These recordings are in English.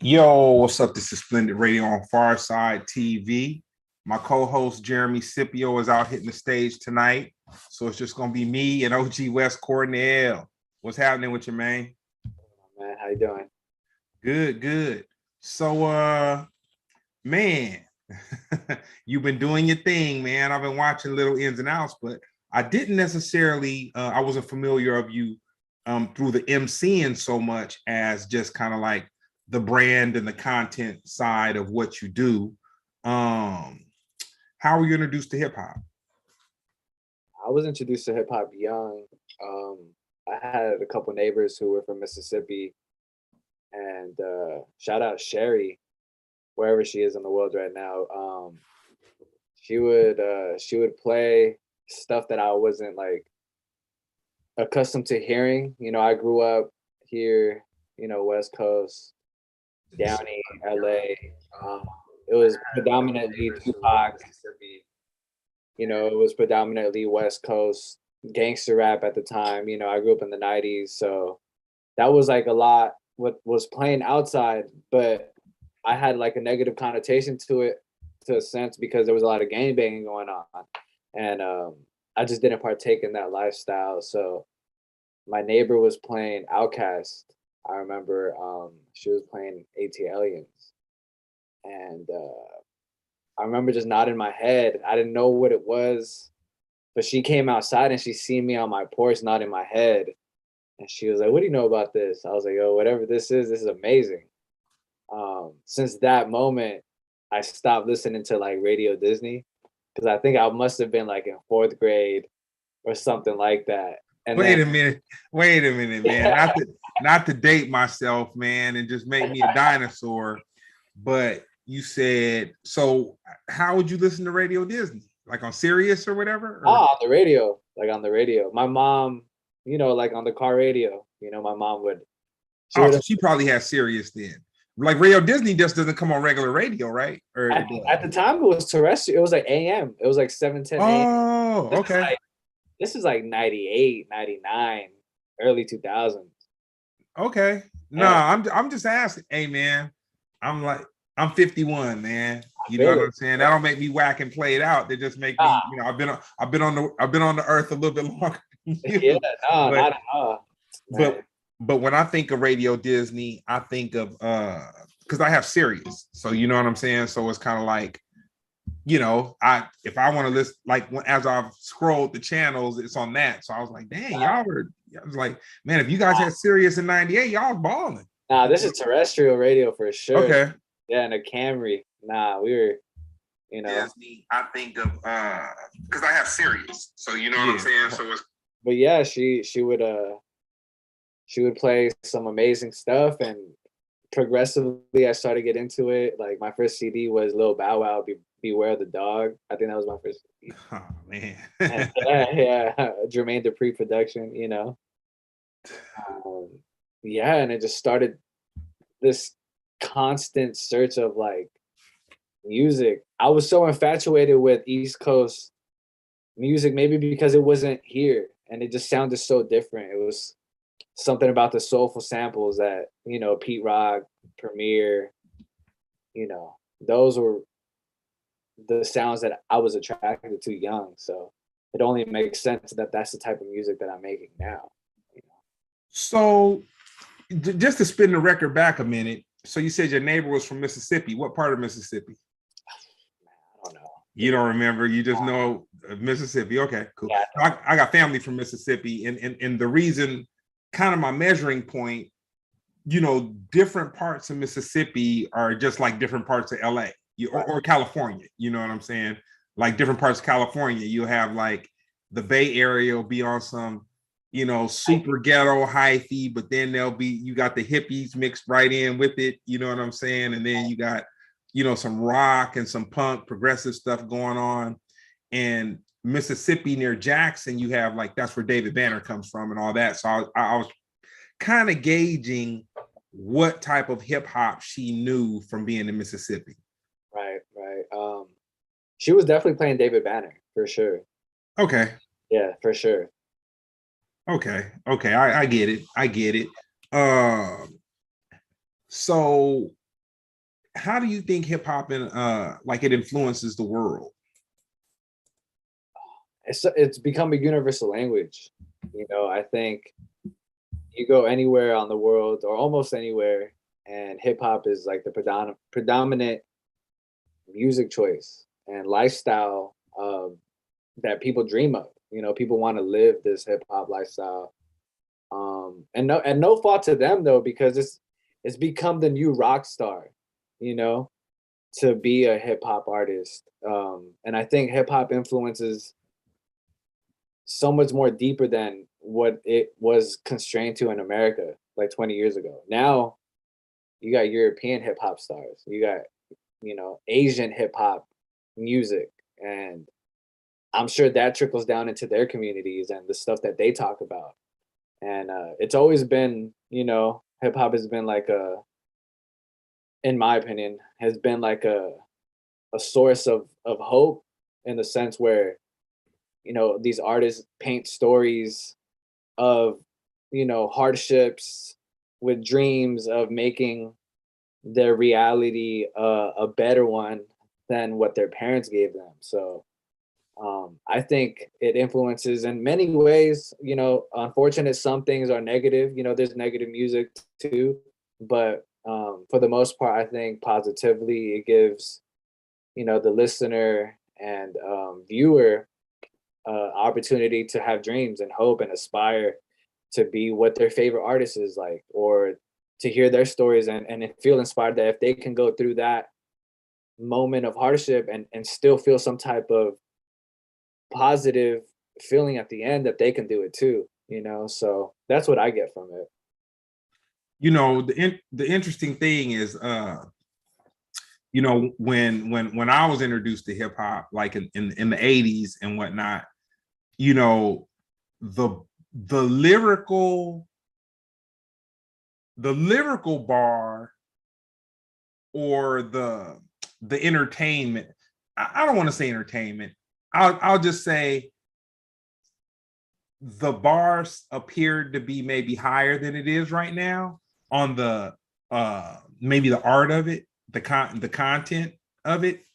Yo, what's up? This is Splendid Radio on Pharcyde TV. My co-host Jeremy Scipio is out hitting the stage tonight. So it's just gonna be me and OG West Cornell. What's happening with you, man? Man, how you doing? Good, good. So man, you've been doing your thing, man. I've been watching little ins and outs, but I didn't necessarily I wasn't familiar of you through the MCing so much as just kind of like the brand and the content side of what you do. Um, how were you introduced to hip hop? I was introduced to hip hop young. Um, I had a couple neighbors who were from Mississippi, and shout out Sherry, wherever she is in the world right now. She would play stuff that I wasn't like accustomed to hearing. I grew up here, West Coast, Downey, LA. Um, it was predominantly Tupac. It was predominantly West Coast gangster rap at the time. I grew up in the 90s, so that was like a lot what was playing outside, but I had like a negative connotation to it, to a sense, because there was a lot of gang banging going on. And I just didn't partake in that lifestyle. So my neighbor was playing Outkast. I remember she was playing AT Aliens. And I remember just nodding my head. I didn't know what it was, but she came outside and she seen me on my porch nodding my head. And she was like, "What do you know about this?" I was like, "Oh, whatever this is amazing." Since that moment, I stopped listening to like Radio Disney, because I think I must have been like in fourth grade or something like that. And Wait then a minute, wait a minute, man. Not to date myself, man, and just make me a dinosaur. But you said so. How would you listen to Radio Disney? Like on Sirius or whatever? Or on the radio, like on the radio. My mom, like on the car radio, my mom would she oh, would so she probably has Sirius then. Like Radio Disney just doesn't come on regular radio, right? Or at the time it was terrestrial. It was like AM. It was like 7:10 AM. oh, This is okay. like this is like 98, 99, early 2000s. Okay. No, And I'm just asking. Hey man, I'm like I'm 51, man. I You know feel what it. I'm saying? That don't make me whack and play it out. They just make me, Ah, I've been on the earth a little bit longer than yeah, you. no, But not at all. but Man. but when I think of Radio Disney, I think of because I have Sirius. So you know what I'm saying? So it's kind of like, I if I want to listen, like as I've scrolled the channels, it's on that. So I was like, dang, y'all were I was like, man, if you guys had Sirius in 98, y'all was balling. Nah, this is terrestrial radio for sure. Okay. Yeah, and a Camry. Nah, we were, you know. Disney, I think of because I have Sirius. So you know what I'm saying? So it's But yeah, she would play some amazing stuff, and progressively I started to get into it. Like my first CD was Lil Bow Wow, Beware the Dog. I think that was my first CD. oh man. And, yeah, Jermaine Dupri production. Um, yeah, and it just started this constant search of like music. I was so infatuated with East Coast music, maybe because it wasn't here and it just sounded so different. It was something about the soulful samples that, Pete Rock, Premier, those were the sounds that I was attracted to young. So it only makes sense that that's the type of music that I'm making now. So just to spin the record back a minute. So you said your neighbor was from Mississippi. What part of Mississippi? I don't know. You don't remember. You just know Mississippi. Okay, cool. Yeah. I got family from Mississippi, and the reason, kind of my measuring point, different parts of Mississippi are just like different parts of LA or California. You know what I'm saying? Like different parts of California, you have like the Bay Area will be on some, super ghetto hyphy, but then you got the hippies mixed right in with it. You know what I'm saying? And then you got, some rock and some punk progressive stuff going on. And Mississippi near Jackson, you have like, that's where David Banner comes from and all that. So I was kind of gauging what type of hip hop she knew from being in Mississippi. Right, right. She was definitely playing David Banner for sure. Okay. Yeah, for sure. Okay. I get it. I get it. So how do you think hip hop and like it influences the world? It's become a universal language. You know, I think you go anywhere on the world or almost anywhere, and hip hop is like the predominant music choice and lifestyle that people dream of. You know, people want to live this hip hop lifestyle. And no fault to them though, because it's become the new rock star, you know, to be a hip hop artist. And I think hip hop influences so much more deeper than what it was constrained to in America like 20 years ago. Now you got European hip hop stars, you got, you know, Asian hip hop music, and I'm sure that trickles down into their communities and the stuff that they talk about. And it's always been, you know, hip hop has been like in my opinion, has been like a source of hope, in the sense where, you know, these artists paint stories of, you know, hardships with dreams of making their reality a better one than what their parents gave them. So I think it influences in many ways. You know, unfortunate, some things are negative. You know, there's negative music too, but for the most part, I think positively it gives, you know, the listener and viewer opportunity to have dreams and hope and aspire to be what their favorite artist is like, or to hear their stories and feel inspired that if they can go through that moment of hardship and still feel some type of positive feeling at the end, that they can do it too, you know. So that's what I get from it. You know, the interesting thing is you know, when I was introduced to hip hop, like in the 80s and whatnot, you know, the lyrical bar or the entertainment, I don't want to say entertainment, I'll just say the bars appeared to be maybe higher than it is right now on the maybe the art of it, the content of it,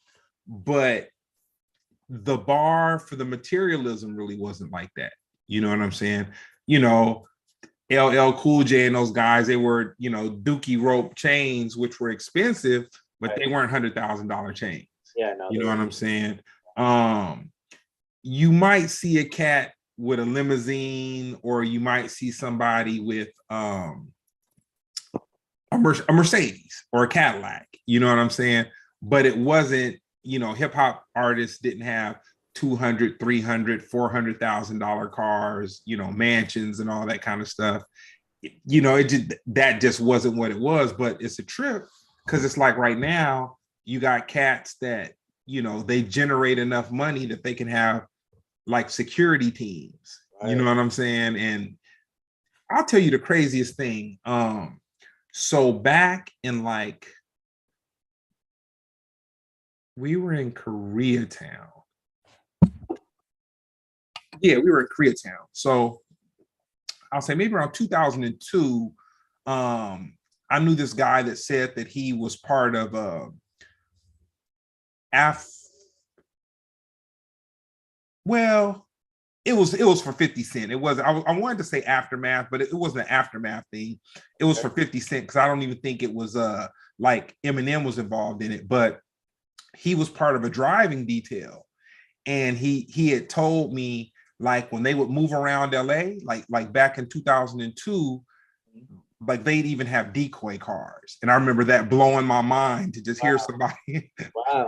but the bar for the materialism really wasn't like that. You know what I'm saying? You know, LL Cool J and those guys, they were, you know, Dookie rope chains, which were expensive, but they weren't $100,000 chains. Yeah, no, you know what I'm saying? You might see a cat with a limousine, or you might see somebody with a Mercedes or a Cadillac, you know what I'm saying? But it wasn't, you know, hip hop artists didn't have 200, 300, $400,000 cars, you know, mansions and all that kind of stuff. You know, that just wasn't what it was. But it's a trip, because it's like right now you got cats that, you know, they generate enough money that they can have like security teams. You know what I'm saying? And I'll tell you the craziest thing. So back in like, we were in Koreatown. Yeah, we were in Koreatown. So I'll say maybe around 2002, I knew this guy that said that he was part of well, it was for 50 Cent. It was, I wanted to say Aftermath, but it wasn't an Aftermath thing. It was for 50 Cent, because I don't even think it was like Eminem was involved in it, but he was part of a driving detail. And he had told me, like, when they would move around LA, like back in 2002, like they'd even have decoy cars. And I remember that blowing my mind to just hear somebody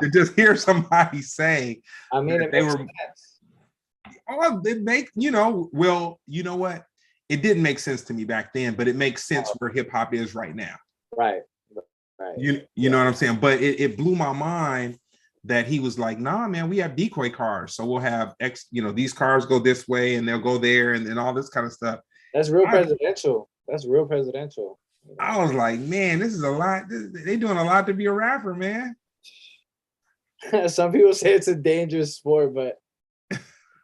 to just hear somebody say, I mean, they were sense. Oh, it make, you know, well, you know what? It didn't make sense to me back then, but it makes sense where hip hop is right now. Right. You know what I'm saying? But it blew my mind that he was like, nah, man, we have decoy cars. So we'll have you know, these cars go this way and they'll go there and all this kind of stuff. That's real presidential. That's real presidential. I was like, man, this is a lot. They doing a lot to be a rapper, man. Some people say it's a dangerous sport, but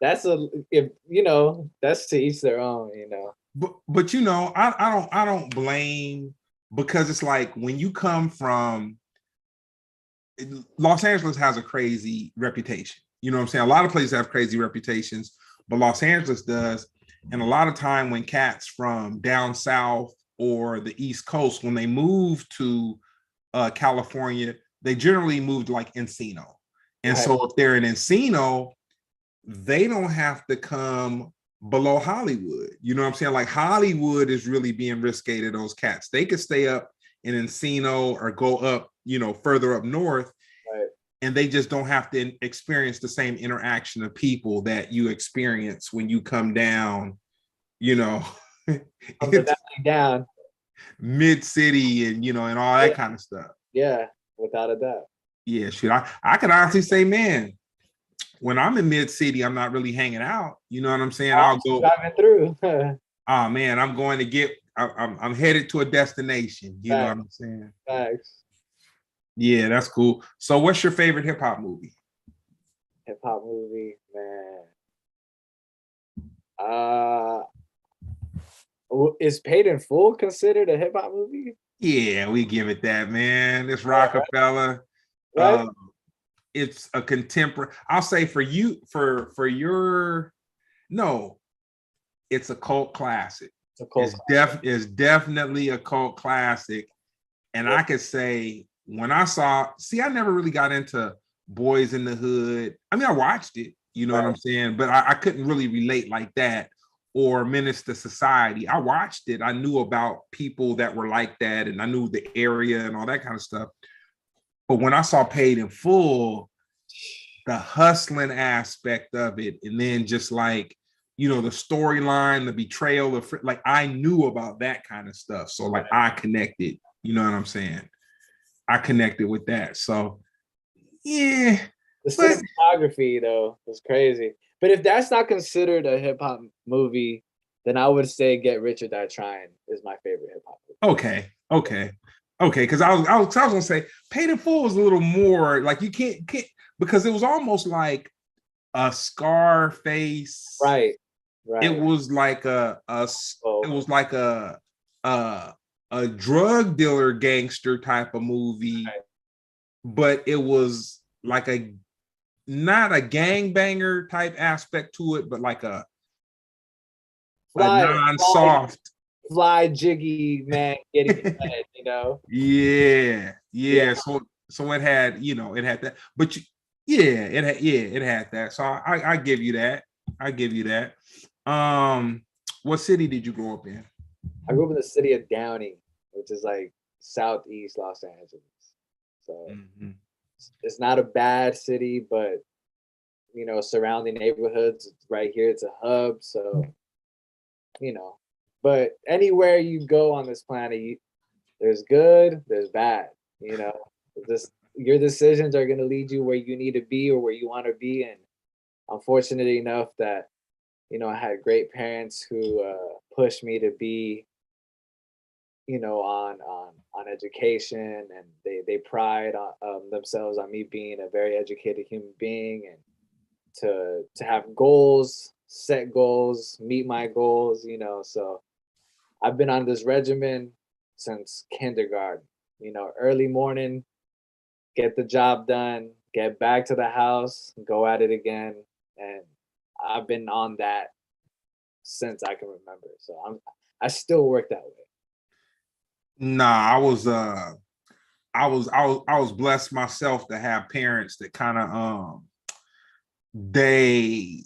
that's if you know, that's to each their own, you know. But you know, I don't blame, because it's like when you come from Los Angeles has a crazy reputation. You know what I'm saying? A lot of places have crazy reputations, but Los Angeles does. And a lot of time when cats from down south or the East Coast, when they move to California, they generally move to like Encino. And Right. so if they're in Encino, they don't have to come below Hollywood. You know what I'm saying? Like Hollywood is really being risque to those cats. They could stay up in Encino or go up, you know, further up north. Right. And they just don't have to experience the same interaction of people that you experience when you come down, you know, down. mid-city and, you know, and all that kind of stuff. Yeah, without a doubt. Yeah, shit. I could honestly say, man, when I'm in mid-city, I'm not really hanging out. You know what I'm saying? I'll go driving through. Oh man, I'm going to get. I'm headed to a destination. You know what I'm saying? Thanks. Yeah, that's cool. So, what's your favorite hip hop movie? Hip hop movie, man. Is Paid in Full considered a hip hop movie? Yeah, we give it that, man. It's Rockefeller. Right? It's a contemporary. I'll say for you, for your, no, it's a cult classic. It's definitely a cult classic. And I could say when I I never really got into Boys in the Hood. I mean, I watched it, you know what I'm saying? But I couldn't really relate like that. Or Menace to Society. I watched it. I knew about people that were like that, and I knew the area and all that kind of stuff. But when I saw Paid in Full, the hustling aspect of it, and then just like, you know, the storyline, the betrayal of, like, I knew about that kind of stuff. So like I connected, you know what I'm saying? I connected with that. So yeah. The cinematography though was crazy. But if that's not considered a hip hop movie, then I would say Get Rich or Die Trying is my favorite hip hop movie. Okay. Because I was gonna say Paid in Full was a little more like you can't because it was almost like a Scarface. Right. It was like a drug dealer gangster type of movie, but it was like not a gangbanger type aspect to it, but like a non-soft, fly jiggy man getting head, you know. Yeah. So it had, you know, it had that, but it had that. So I give you that. What city did you grow up in? I grew up in the city of Downey, which is like southeast Los Angeles. So it's not a bad city, but you know, surrounding neighborhoods right here, it's a hub. So, you know, but anywhere you go on this planet, there's good, there's bad. You know, your decisions are going to lead you where you need to be or where you want to be. And I'm fortunate enough that, you know, I had great parents who pushed me to be, you know, on education, and they pride themselves on me being a very educated human being, and to have goals, set goals, meet my goals, you know. So I've been on this regimen since kindergarten, you know, early morning, get the job done, get back to the house, go at it again. And I've been on that since I can remember. So I still work that way. Nah, I was blessed myself to have parents that kind of they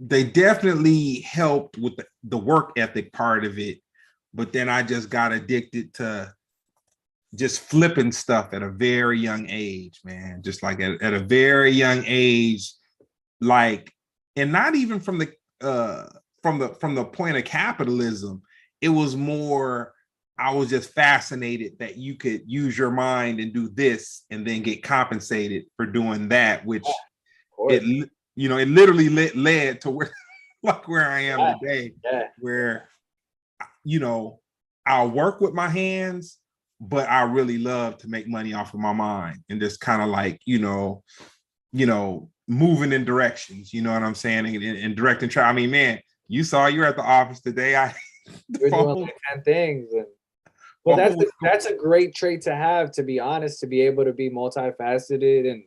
definitely helped with the work ethic part of it, but then I just got addicted to just flipping stuff at a very young age, man. Just like at a very young age, like, and not even from the point of capitalism. It was more, I was just fascinated that you could use your mind and do this and then get compensated for doing that, which it literally led to where I am today, where, you know, I'll work with my hands, but I really love to make money off of my mind and just kind of like, you know, moving in directions, you know what I'm saying? And directing. I mean, man, you saw you're at the office today. You're doing like 10 things. But a whole that's a great trait to have, to be honest, to be able to be multifaceted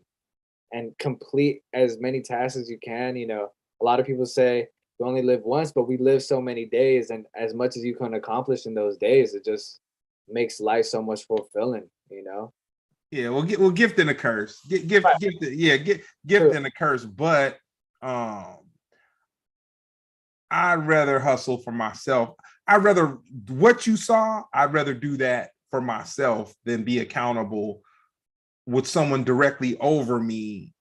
and complete as many tasks as you can. You know, a lot of people say we only live once, but we live so many days, and as much as you can accomplish in those days, it just makes life so much fulfilling, you know? Yeah, gift and a curse. Right. Gift True. and a curse. But I'd rather hustle for myself. I'd rather what you saw. I'd rather do that for myself than be accountable with someone directly over me.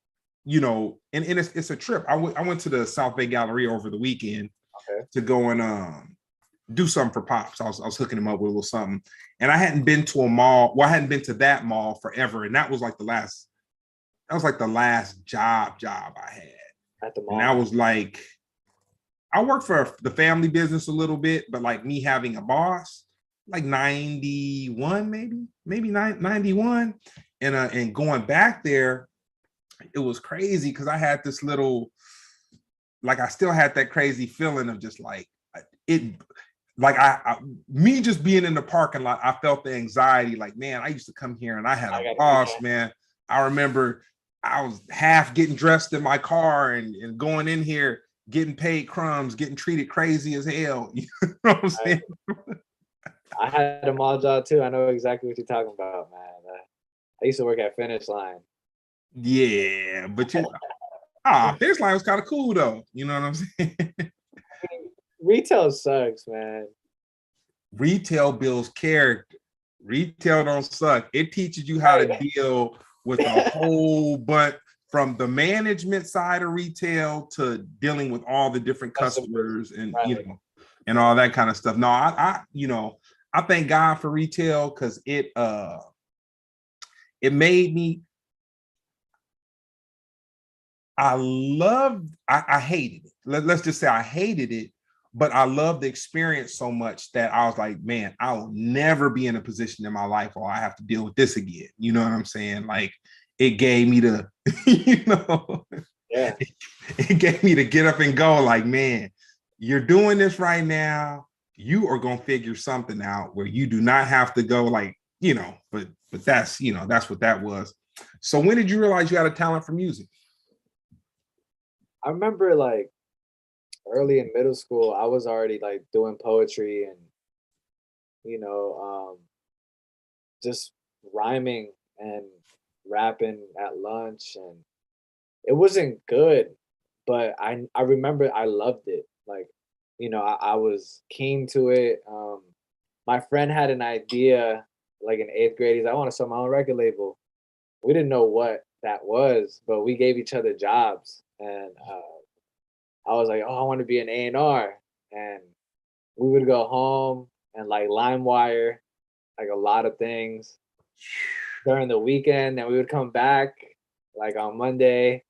You know, and it's a trip. I went to the South Bay Galleria over the weekend Okay. to go and do something for Pops. I was hooking him up with a little something, and I hadn't been to a mall. Well, I hadn't been to that mall forever, and that was like the last. That was like the last job I had, At the and mall. that was like I worked for the family business a little bit, but like me having a boss, like 91, maybe 91, and going back there, it was crazy because I had this little, like I still had that crazy feeling of just like it like me just being in the parking lot, I felt the anxiety. Like, man, I used to come here and I had a boss, man. I remember I was half getting dressed in my car and going in here, getting paid crumbs, getting treated crazy as hell. You know what I'm saying? I had a mall job too. I know exactly what you're talking about, man. I used to work at Finish Line. Yeah, but Finish Line was kind of cool though. You know what I'm saying? Retail sucks, man. Retail builds character. Retail don't suck. It teaches you how to deal with a whole bunch, from the management side of retail to dealing with all the different customers and and all that kind of stuff. No, I thank God for retail because it made me. I hated it. Let's just say I hated it, but I loved the experience so much that I was like, man, I will never be in a position in my life where I have to deal with this again. You know what I'm saying? Like it gave me the, it gave me to get up and go like, man, you're doing this right now. You are going to figure something out where you do not have to go like, but that's, that's what that was. So when did you realize you had a talent for music? I remember like early in middle school, I was already like doing poetry and, you know, just rhyming and rapping at lunch, and it wasn't good, but I remember I loved it. Like, I was keen to it. My friend had an idea like in 8th grade. He's like, I want to start my own record label. We didn't know what that was, but we gave each other jobs, and I was like, oh, I want to be an A&R, and we would go home and like LimeWire like a lot of things during the weekend, and we would come back like on Monday,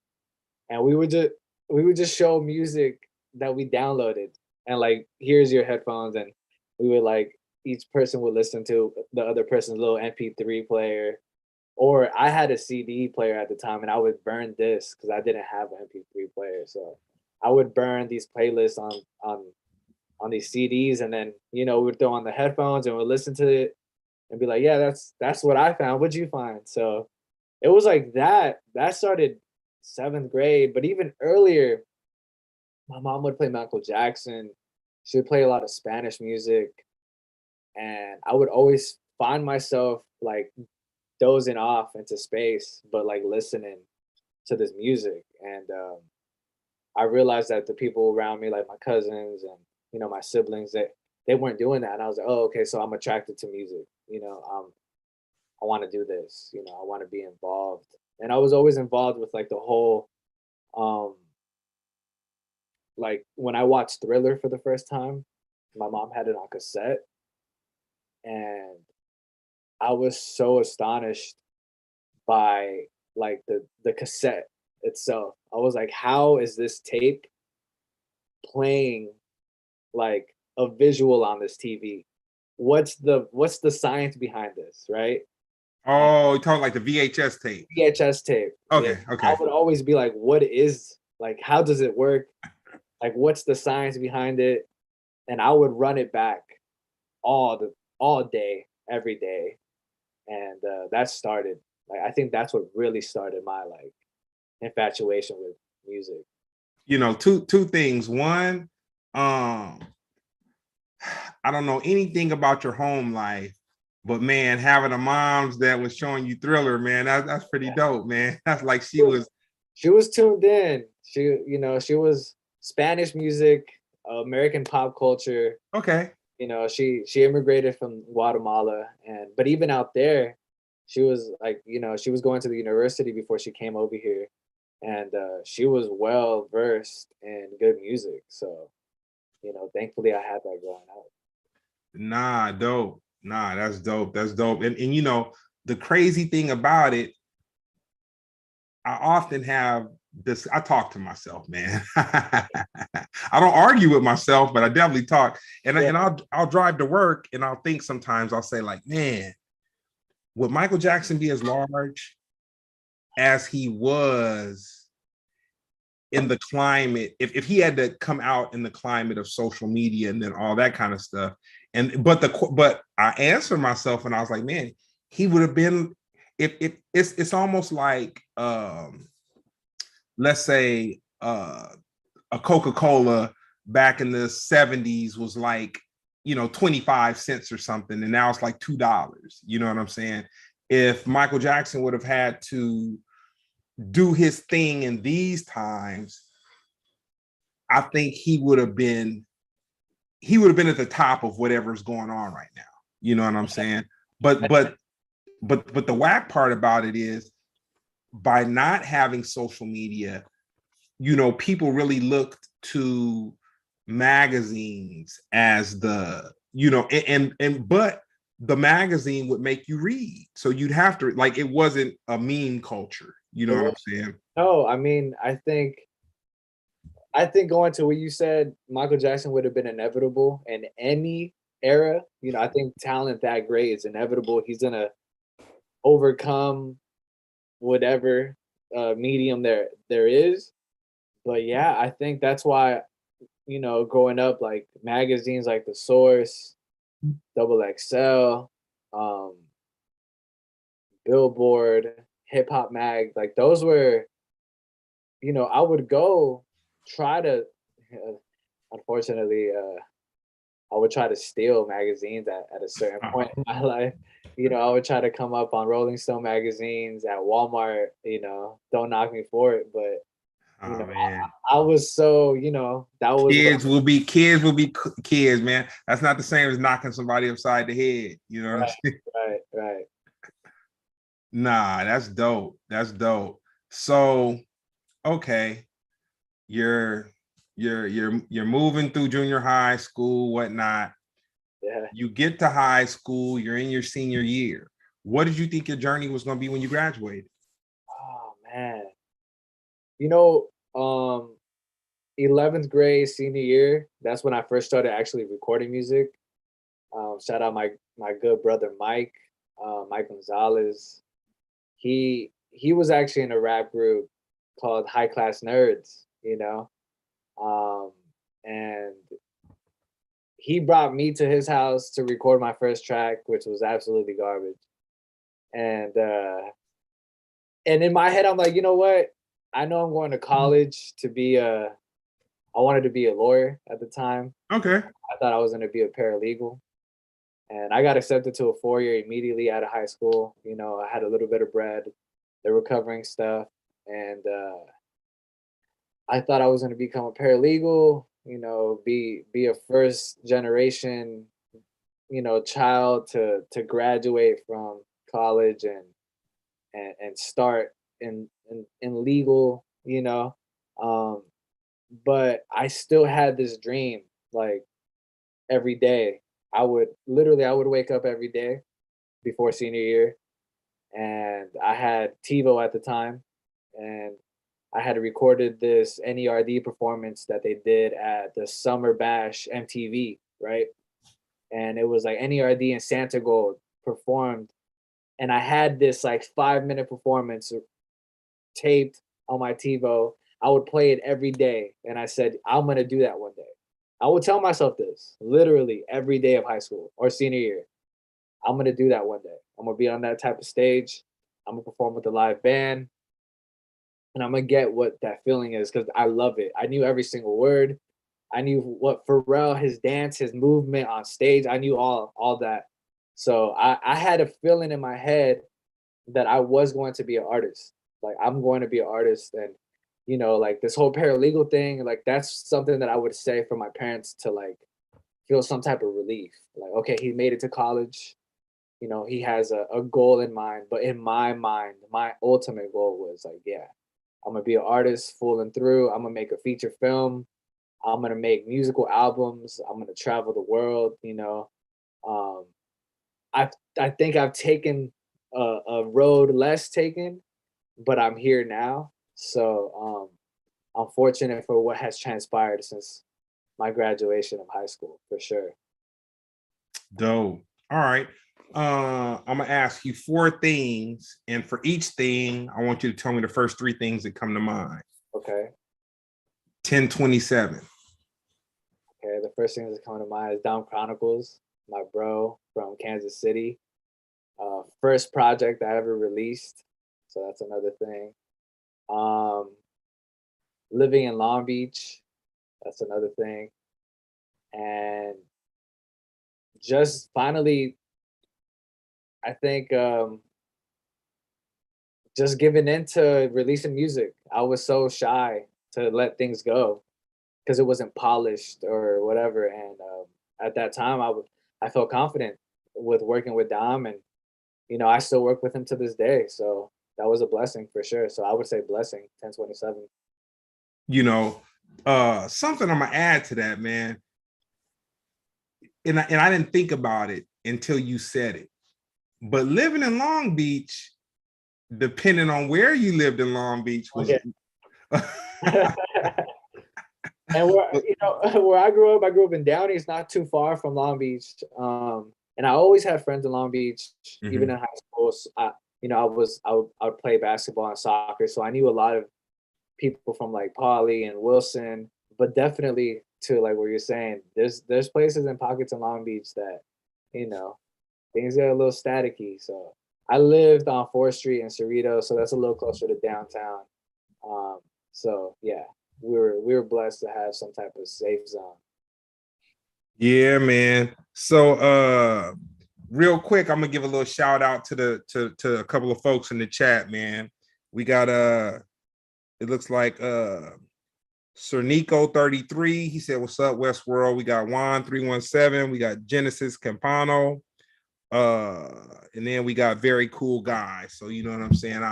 and we would just show music that we downloaded, and like, here's your headphones, and we would like, each person would listen to the other person's little MP3 player, or I had a CD player at the time, and I would burn discs because I didn't have an MP3 player, so I would burn these playlists on these CDs, and then we would throw on the headphones and we'd listen to it and be like, yeah, that's what I found. What'd you find? So it was like that. That started 7th grade, but even earlier, my mom would play Michael Jackson. She would play a lot of Spanish music, and I would always find myself like dozing off into space, but like listening to this music. And I realized that the people around me, like my cousins and my siblings, that they weren't doing that. And I was like, oh, okay, so I'm attracted to music. I want to do this. I want to be involved. And I was always involved with like the whole, like when I watched Thriller for the first time, my mom had it on cassette, and I was so astonished by like the cassette itself. I was like, how is this tape playing like a visual on this TV? What's the science behind this, right? Oh, you talking like the VHS tape? VHS tape. Yeah. Okay, okay. I would always be like, what is, like, how does it work? Like, what's the science behind it? And I would run it back all day, every day, and that started. Like, I think that's what really started my like infatuation with music. You know, two things. One, I don't know anything about your home life, but man, having a mom's that was showing you Thriller, man, that's pretty dope, man. That's like She was tuned in. She, you know, she was Spanish music, American pop culture. okay. You know, she immigrated from Guatemala, and but even out there, she was like, you know, she was going to the university before she came over here, and she was well versed in good music. So, you know, thankfully I had that growing up. Nah, dope. Nah, that's dope. That's dope. And you know, the crazy thing about it, I often have this, I talk to myself, man. I don't argue with myself, but I definitely talk. And I'll drive to work and I'll think sometimes, I'll say, like, man, would Michael Jackson be as large as he was in the climate, if he had to come out in the climate of social media and then all that kind of stuff? And but I answered myself and I was like, man, he would have been, if it's almost like let's say a Coca-Cola back in the 70s was like, you know, 25 cents or something, and now it's like $2. You know what I'm saying? If Michael Jackson would have had to do his thing in these times, I think he would have been at the top of whatever's going on right now. You know what I'm saying? But the whack part about it is, by not having social media, you know, people really looked to magazines as the, you know, but the magazine would make you read. So you'd have to, like, it wasn't a meme culture. You know what I'm saying? No, I mean, I think going to what you said, Michael Jackson would have been inevitable in any era. You know, I think talent that great is inevitable. He's gonna overcome whatever medium there is. But yeah, I think that's why, you know, growing up, like magazines like The Source, Double XL, um, Billboard, Hip Hop Mag, like those were, you know, I would go try to, unfortunately, I would try to steal magazines at a certain point in my life. You know, I would try to come up on Rolling Stone magazines at Walmart. You know, don't knock me for it, but you Oh know, man. I was so, you know, that was Kids will be kids, man. That's not the same as knocking somebody upside the head. You know what I'm saying? right. Nah, that's dope. That's dope. So, okay, you're you're moving through junior high school, whatnot. Yeah. You get to high school, you're in your senior year. What did you think your journey was going to be when you graduated? Oh man. You know, 11th grade senior year, that's when I first started actually recording music. Shout out my good brother Mike, Mike Gonzalez. He was actually in a rap group called High Class Nerds, you know. And he brought me to his house to record my first track, which was absolutely garbage. And and in my head, I'm like, you know what? I know I'm going to college to be a. I wanted to be a lawyer at the time. Okay. I thought I was going to be a paralegal, and I got accepted to a 4-year immediately out of high school. You know, I had a little bit of bread. They were covering stuff, and I thought I was going to become a paralegal. You know, be a first generation, you know, child to graduate from college and start in legal. You know, um, but I still had this dream, like every day. I would wake up every day before senior year, and I had TiVo at the time, and I had recorded this NERD performance that they did at the Summer Bash MTV, right? And it was like NERD and Santa Gold performed, and I had this like 5-minute performance taped on my TiVo. I would play it every day, and I said, I'm gonna do that one day. I would tell myself this literally every day of high school or senior year. I'm gonna do that one day. I'm gonna be on that type of stage. I'm gonna perform with a live band, and I'm gonna get what that feeling is because I love it. I knew every single word. I knew what Pharrell, his dance, his movement on stage. I knew all that. So I had a feeling in my head that I was going to be an artist. Like I'm going to be an artist, and like this whole paralegal thing, like that's something that I would say for my parents to like feel some type of relief. Like, okay, he made it to college. He has a goal in mind. But in my mind, my ultimate goal was like, yeah, I'm gonna be an artist full and through. I'm gonna make a feature film. I'm gonna make musical albums. I'm gonna travel the world. Um, I think I've taken a road less taken, but I'm here now. So I'm fortunate for what has transpired since my graduation of high school, for sure. Dope. All right. I'm gonna ask you four things, and for each thing, I want you to tell me the first three things that come to mind. Okay. 1027. Okay. The first thing that's coming to mind is Dom Chronicles, my bro from Kansas City. First project I ever released. So that's another thing. Living in Long Beach. That's another thing. And just finally, I think just giving into releasing music. I was so shy to let things go because it wasn't polished or whatever. And at that time, I felt confident with working with Dom, and I still work with him to this day. So that was a blessing for sure. So I would say blessing 1027. Something I'm gonna add to that, man. And I didn't think about it until you said it. But living in Long Beach, depending on where you lived in Long Beach, was And where I grew up in Downey. It's not too far from Long Beach. And I always had friends in Long Beach, even in high school. So I would play basketball and soccer, so I knew a lot of people from like Poly and Wilson. But definitely to like what you're saying, there's places and pockets in Long Beach that things get a little staticky. So I lived on 4th Street in Cerritos, so that's a little closer to downtown. So yeah, we were blessed to have some type of safe zone. Yeah, man. So real quick, I'm gonna give a little shout out to a couple of folks in the chat, man. We got it looks like Sir Nico 33. He said, "What's up, Westworld?" We got Juan 317. We got Genesis Campano. And then we got Very Cool Guys. So you know what I'm saying.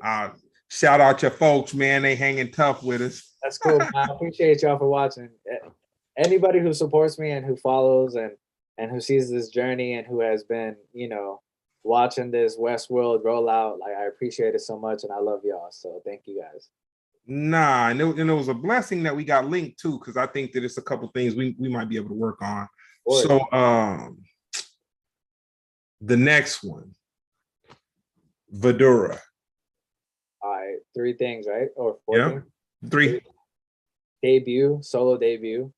I shout out your folks, man. They hanging tough with us. That's cool, man. I appreciate y'all for watching. Anybody who supports me and who follows and who sees this journey and who has been, watching this Westworld roll out, like I appreciate it so much, and I love y'all. So thank you guys. Nah, and it was a blessing that we got linked too, because I think that it's a couple things we might be able to work on. So the next one, Vidura. All right, 3 things, right? Or 4 Yeah, things? 3. Solo debut,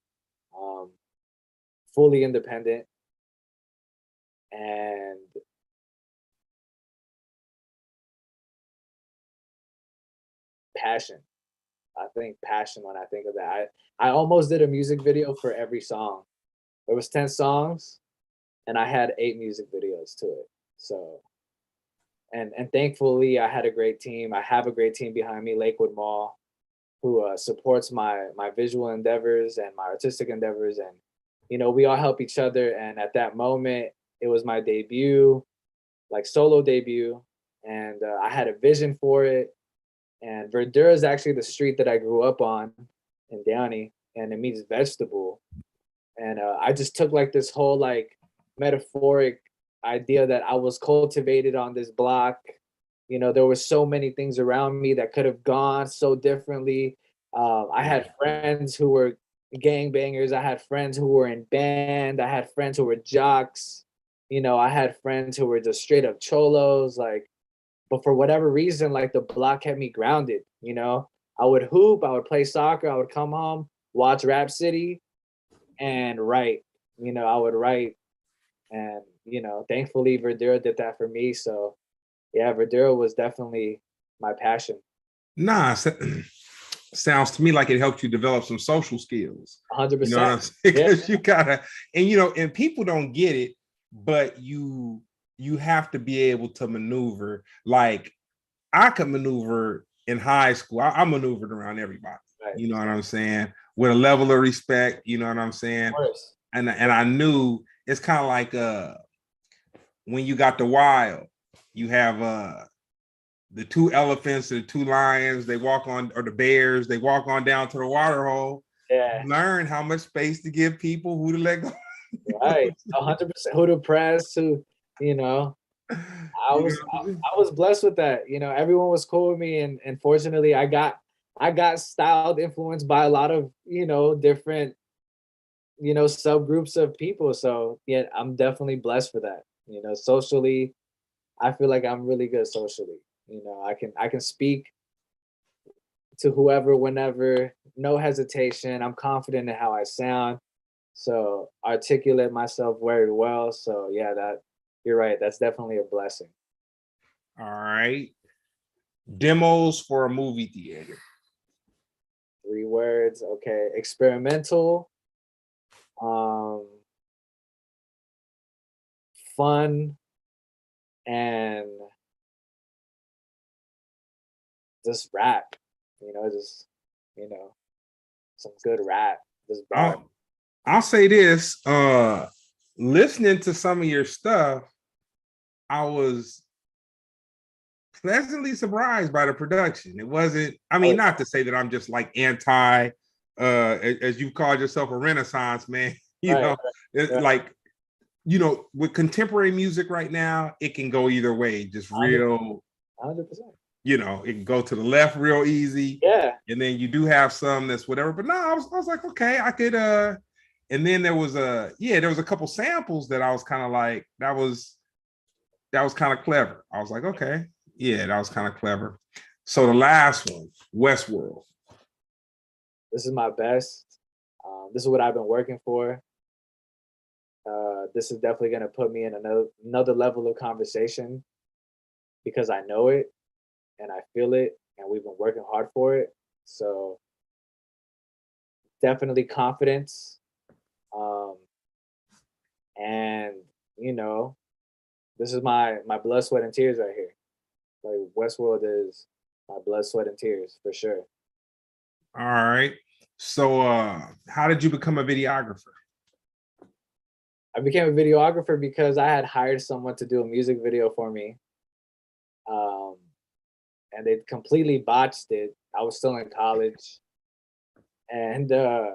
fully independent, and passion. I think passion when I think of that. I almost did a music video for every song. There was 10 songs, and I had 8 music videos to it. So, and thankfully, I had a great team. I have a great team behind me, Lakewood Mall, who supports my visual endeavors and my artistic endeavors, and we all help each other. And at that moment, it was my debut, like solo debut, and I had a vision for it. And Verdura is actually the street that I grew up on in Downey, and it means vegetable. And I just took like this whole like metaphoric idea that I was cultivated on this block. There were so many things around me that could have gone so differently. I had friends who were gangbangers. I had friends who were in band. I had friends who were jocks. I had friends who were just straight up cholos. But for whatever reason, like the block kept me grounded. I would hoop, I would play soccer, I would come home, watch Rap City, and write. I would write, and you know, thankfully Verdura did that for me. So yeah, Verdura was definitely my passion. Nah, sounds to me like it helped you develop some social skills. You know what 100%. I'm saying? Yeah. Because you gotta, and you know, and people don't get it, but you have to be able to maneuver. Like I could maneuver in high school. I maneuvered around everybody. Right. You know what I'm saying? With a level of respect. You know what I'm saying? Of course. And I knew it's kind of like when you got the wild, you have the two elephants, the two lions, they walk on, or the bears, they walk on down to the water hole. Yeah. Learn how much space to give people, who to let go. Right. 100%. Who to press, who, you know. I You was know? I was blessed with that. You know, everyone was cool with me, and fortunately I got styled, influenced by a lot of, you know, different, you know, subgroups of people. So yeah, I'm definitely blessed for that. You know, socially, I feel like I'm really good socially. You know, I can speak to whoever, whenever, no hesitation. I'm confident in how I sound. So articulate myself very well. So yeah, that you're right. That's definitely a blessing. All right. Demos for a movie theater. 3 words. Okay. Experimental, um, fun, and just rap. You know, just, you know, some good rap. Just bar. I'll say this. Listening to some of your stuff, I was pleasantly surprised by the production. It wasn't, I mean, not to say that I'm just like anti, as you called yourself a Renaissance man, you Right, know, right. like, you know, with contemporary music right now, it can go either way, just 100%. real, 100%. you know, it can go to the left real easy. Yeah. And then you do have some that's whatever. But no, I was like, okay, I could and then there was a couple samples that I was kind of like, that was kind of clever. I was like, okay, yeah, that was kind of clever. So the last one, Westworld. This is my best. This is what I've been working for. This is definitely going to put me in another level of conversation because I know it and I feel it, and we've been working hard for it. So definitely confidence, um, and you know, this is my blood, sweat, and tears right here. Like Westworld is my blood, sweat, and tears for sure. All right. So how did you become a videographer? I became a videographer because I had hired someone to do a music video for me, um, and they completely botched it. I was still in college, and I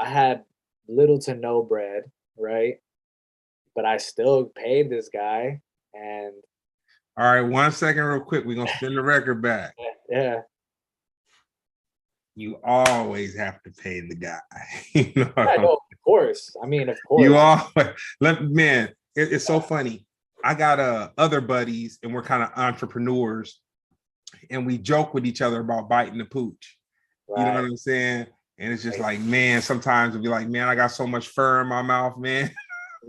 had little to no bread, right? But I still paid this guy, and All right, 1 second, real quick. We're gonna spin the record back. yeah, You always have to pay the guy. You know what yeah, I'm, no, of course. I mean, of you course. always man, it's so funny. I got other buddies, and we're kind of entrepreneurs, and we joke with each other about biting the pooch. You know what Right. I'm saying? And it's just Right. like, man, sometimes it'll be like, man, I got so much fur in my mouth, man.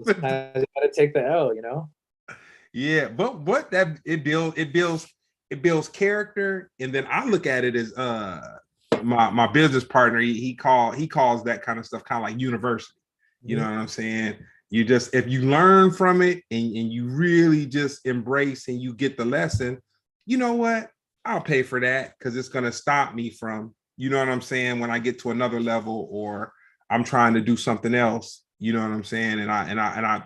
Sometimes you gotta take the L, you know? Yeah, but that it builds character, and then I look at it as my business partner. He calls that kind of stuff kind of like university. You know Mhm. what I'm saying? You just, if you learn from it and you really just embrace and you get the lesson, you know what? I'll pay for that because it's gonna stop me from, you know what I'm saying, when I get to another level or I'm trying to do something else. You know what I'm saying? And I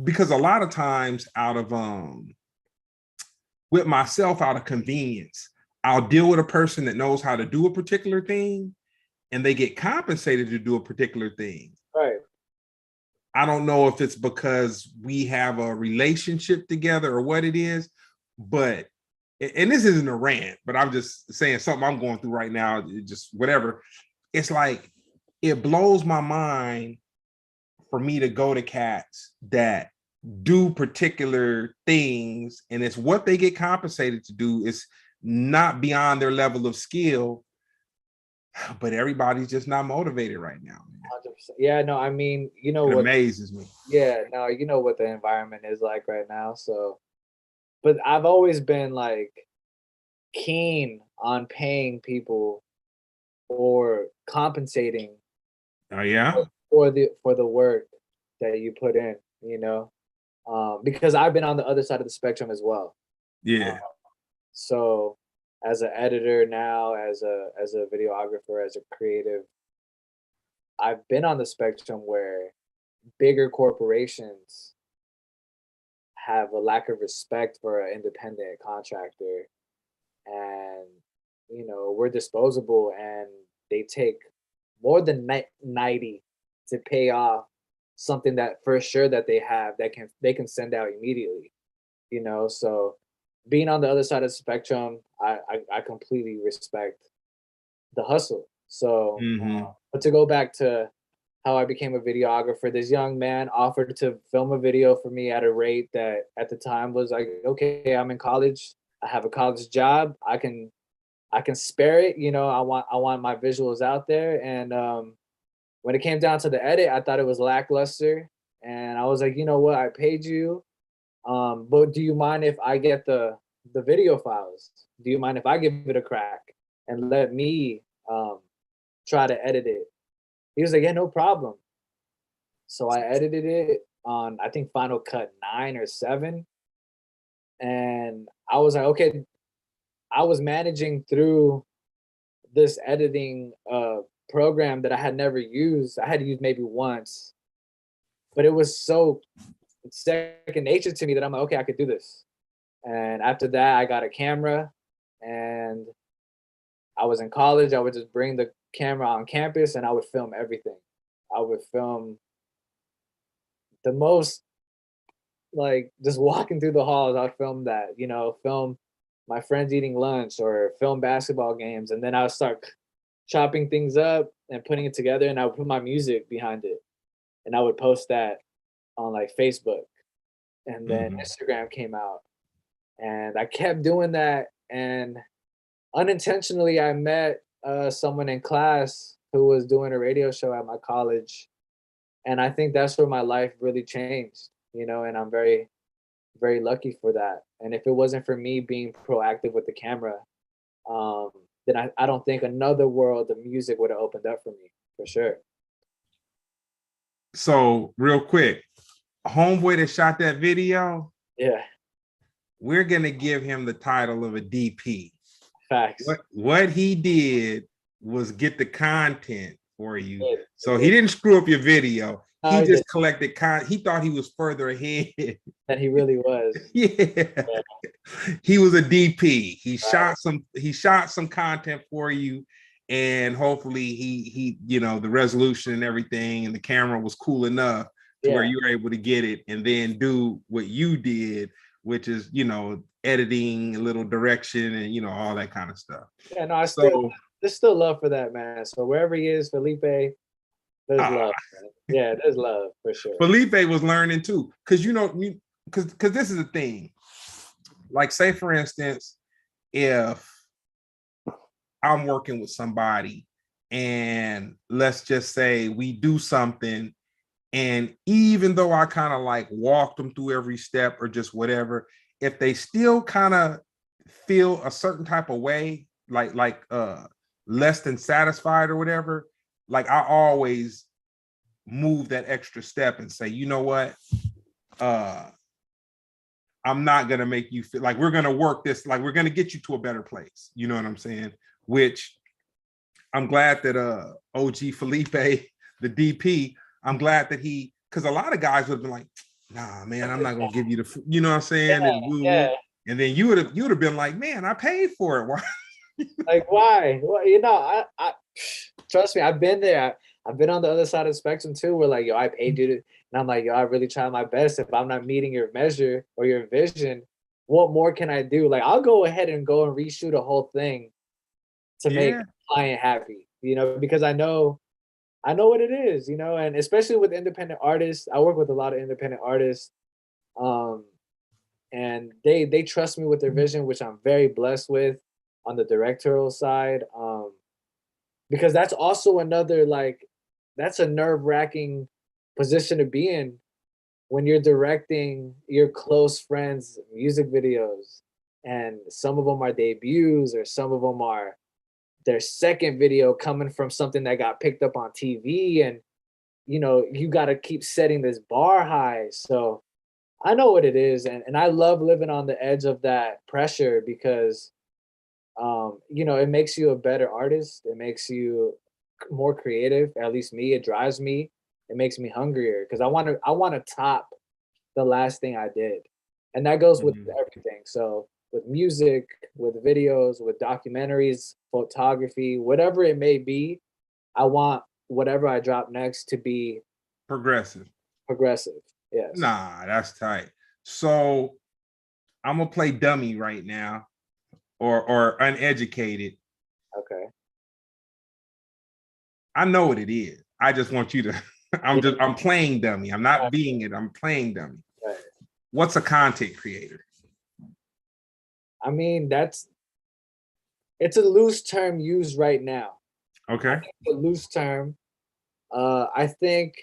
because a lot of times out of with myself, out of convenience, I'll deal with a person that knows how to do a particular thing and they get compensated to do a particular thing. Right. I don't know if it's because we have a relationship together or what it is, but and this isn't a rant, but I'm just saying something I'm going through right now, just whatever. It's like it blows my mind for me to go to cats that do particular things and it's what they get compensated to do. Is not beyond their level of skill, but everybody's just not motivated right now, man. 100%. Yeah, no, I mean, you know It what? amazes me. Yeah, no, you know what the environment is like right now. So, but I've always been like keen on paying people or compensating Oh yeah, for the work that you put in, you know, because I've been on the other side of the spectrum as well. Uh, yeah. so, as an editor now, as a videographer, as a creative, I've been on the spectrum where bigger corporations have a lack of respect for an independent contractor, and you know we're disposable, and they take more than 90 to pay off something that for sure that they have that they can send out immediately, you know. So being on the other side of the spectrum, I completely respect the hustle. So Hmm. but to go back to how I became a videographer, this young man offered to film a video for me at a rate that at the time was like, okay, I'm in college, I have a college job, I can spare it, you know, I want my visuals out there. And when it came down to the edit, I thought it was lackluster. And I was like, you know what, I paid you. But do you mind if I get the video files? Do you mind if I give it a crack and let me try to edit it? He was like, yeah, no problem. So I edited it on I think Final Cut 9 or 7. And I was like, okay, I was managing through this editing program that I had never used. I had used maybe once, but it was so second nature to me that I'm like, okay, I could do this. And after that, I got a camera, and I was in college. I would just bring the camera on campus and I would film everything. I would film the most, like just walking through the halls. I'd film that, you know, film my friends eating lunch or film basketball games. And then I would start chopping things up and putting it together, and I would put my music behind it, and I would post that on like Facebook. And then Hmm. Instagram came out, and I kept doing that. And unintentionally, I met someone in class who was doing a radio show at my college, and I think that's where my life really changed. You know, and I'm very very lucky for that. And if it wasn't for me being proactive with the camera, um, then I don't think another world of music would have opened up for me for sure. So real quick, homeboy that shot that video, Yeah, we're gonna give him the title of a DP. facts. What he did was get the content for you. It So he did. didn't screw up your video. No, He he did. just collected he thought he was further ahead. That he really was. Yeah. Yeah, He was a DP. right. He shot some content for you, and hopefully you know, the resolution and everything and the camera was cool enough to where Yeah, you were able to get it and then do what you did, which is, you know, editing, a little direction, and you know, all that kind of stuff. yeah. No, I still So there's still love for that man. So wherever he is, Felipe, there's uh, love. Man. Yeah, there's love for sure. Felipe was learning too, because you know, because this is the thing. Like, say for instance, if I'm working with somebody and let's just say we do something, and even though I kind of like walk them through every step or just whatever, if they still kind of feel a certain type of way, like less than satisfied or whatever, like I always move that extra step and say, you know what, uh I'm not gonna make you feel like, we're gonna work this, like we're gonna get you to a better place, you know what I'm saying? Which I'm glad that OG Felipe, the DP, I'm glad that he, because a lot of guys would have been like, nah, man, I'm not gonna give you the, you know what I'm saying? And woo woo. Yeah. And then you would have been like, man, I paid for it. Why? Like why? Well, you know, I trust me, I've been there. I've been on the other side of the spectrum too, where like, yo, I paid you to, and I'm like, yo, I really try my best. If I'm not meeting your measure or your vision, what more can I do? Like, I'll go ahead and go and reshoot a whole thing to make Yeah. the client happy, you know, because I know what it is, you know, and especially with independent artists, I work with a lot of independent artists, um, and they trust me with their vision, which I'm very blessed with on the directorial side. because that's also another, like, that's a nerve-wracking position to be in when you're directing your close friends' music videos, and some of them are debuts, or some of them are their second video coming from something that got picked up on TV, and you got to keep setting this bar high. So I know what it is, and I love living on the edge of that pressure because it makes you a better artist. It makes you more creative. At least me, it drives me. It makes me hungrier because I want to top the last thing I did. And that goes with Mhm. everything. So with music, with videos, with documentaries, photography, whatever it may be, I want whatever I drop next to be Progressive. progressive. Yes. Nah, that's tight. So I'm gonna play dummy right now, or uneducated. Okay. I know what it is. I just want you to. Yeah. I'm playing dummy. I'm not Right. being it. I'm playing dummy. Right. What's a content creator? I mean, it's a loose term used right now. Okay. It's a loose term. I think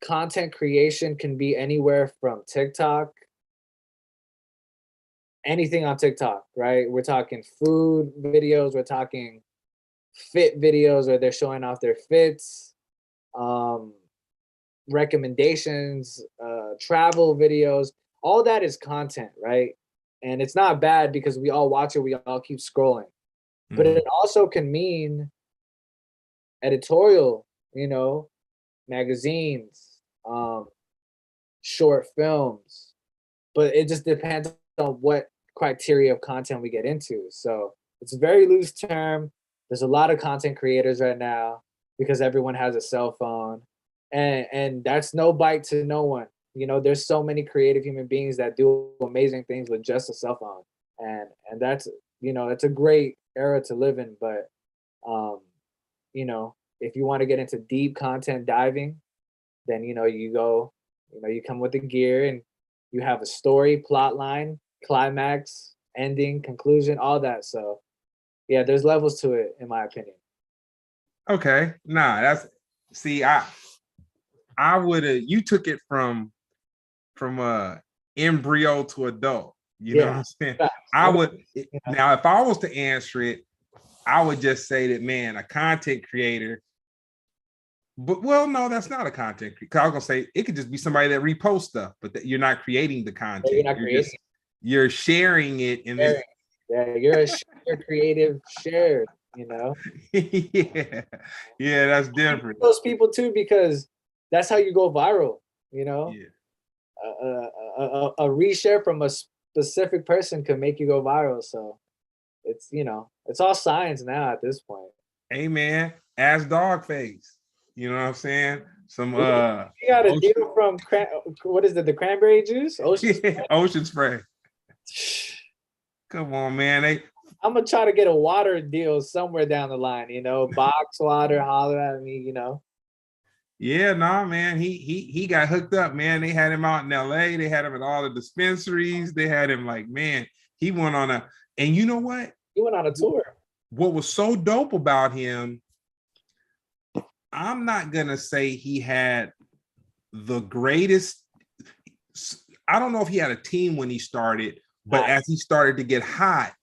content creation can be anywhere from TikTok, anything on TikTok, right? We're talking food videos, we're talking fit videos where they're showing off their fits, um, recommendations, travel videos. All that is content, right? And it's not bad because we all watch it, we all keep scrolling. But Mhm. it also can mean editorial, magazines, short films, but it just depends on what criteria of content we get into. So it's a very loose term. There's a lot of content creators right now because everyone has a cell phone, and that's no bite to no one. There's so many creative human beings that do amazing things with just a cell phone, and that's it's a great era to live in. But um, if you want to get into deep content diving, then you come with the gear, and you have a story, plot line, climax, ending, conclusion, all that. So yeah, there's levels to it, in my opinion. Okay. Nah, that's see, I would have you took it from embryo to adult. You know what Yeah, I'm saying? facts. I I mean, would now if I was to answer it, I would just say that man, a content creator. But well, no, that's not a content creator. I was gonna say it could just be somebody that reposts stuff, but that you're not creating the you're content. not You're creating, just you're sharing it and then sharing. Yeah, you're creative shared. You know, yeah, yeah, that's different. those people too, because that's how you go viral. You know, Yeah. a reshare from a specific person could make you go viral. So it's all science now at this point. Hey man, ask dog face. You know what I'm saying? Some You got a ocean, deal from what is it? The cranberry juice, Ocean yeah, Spray? ocean spray. Come on, man. I'm gonna try to get a water deal somewhere down the line. Box water, holler at me. Yeah, nah, man. He got hooked up, man. They had him out in LA. They had him at all the dispensaries. They had him like, man, he went on a and you know what? He went on a tour. What was so dope about him, I'm not gonna say he had the greatest. I don't know if he had a team when he started, but as he started to get hot,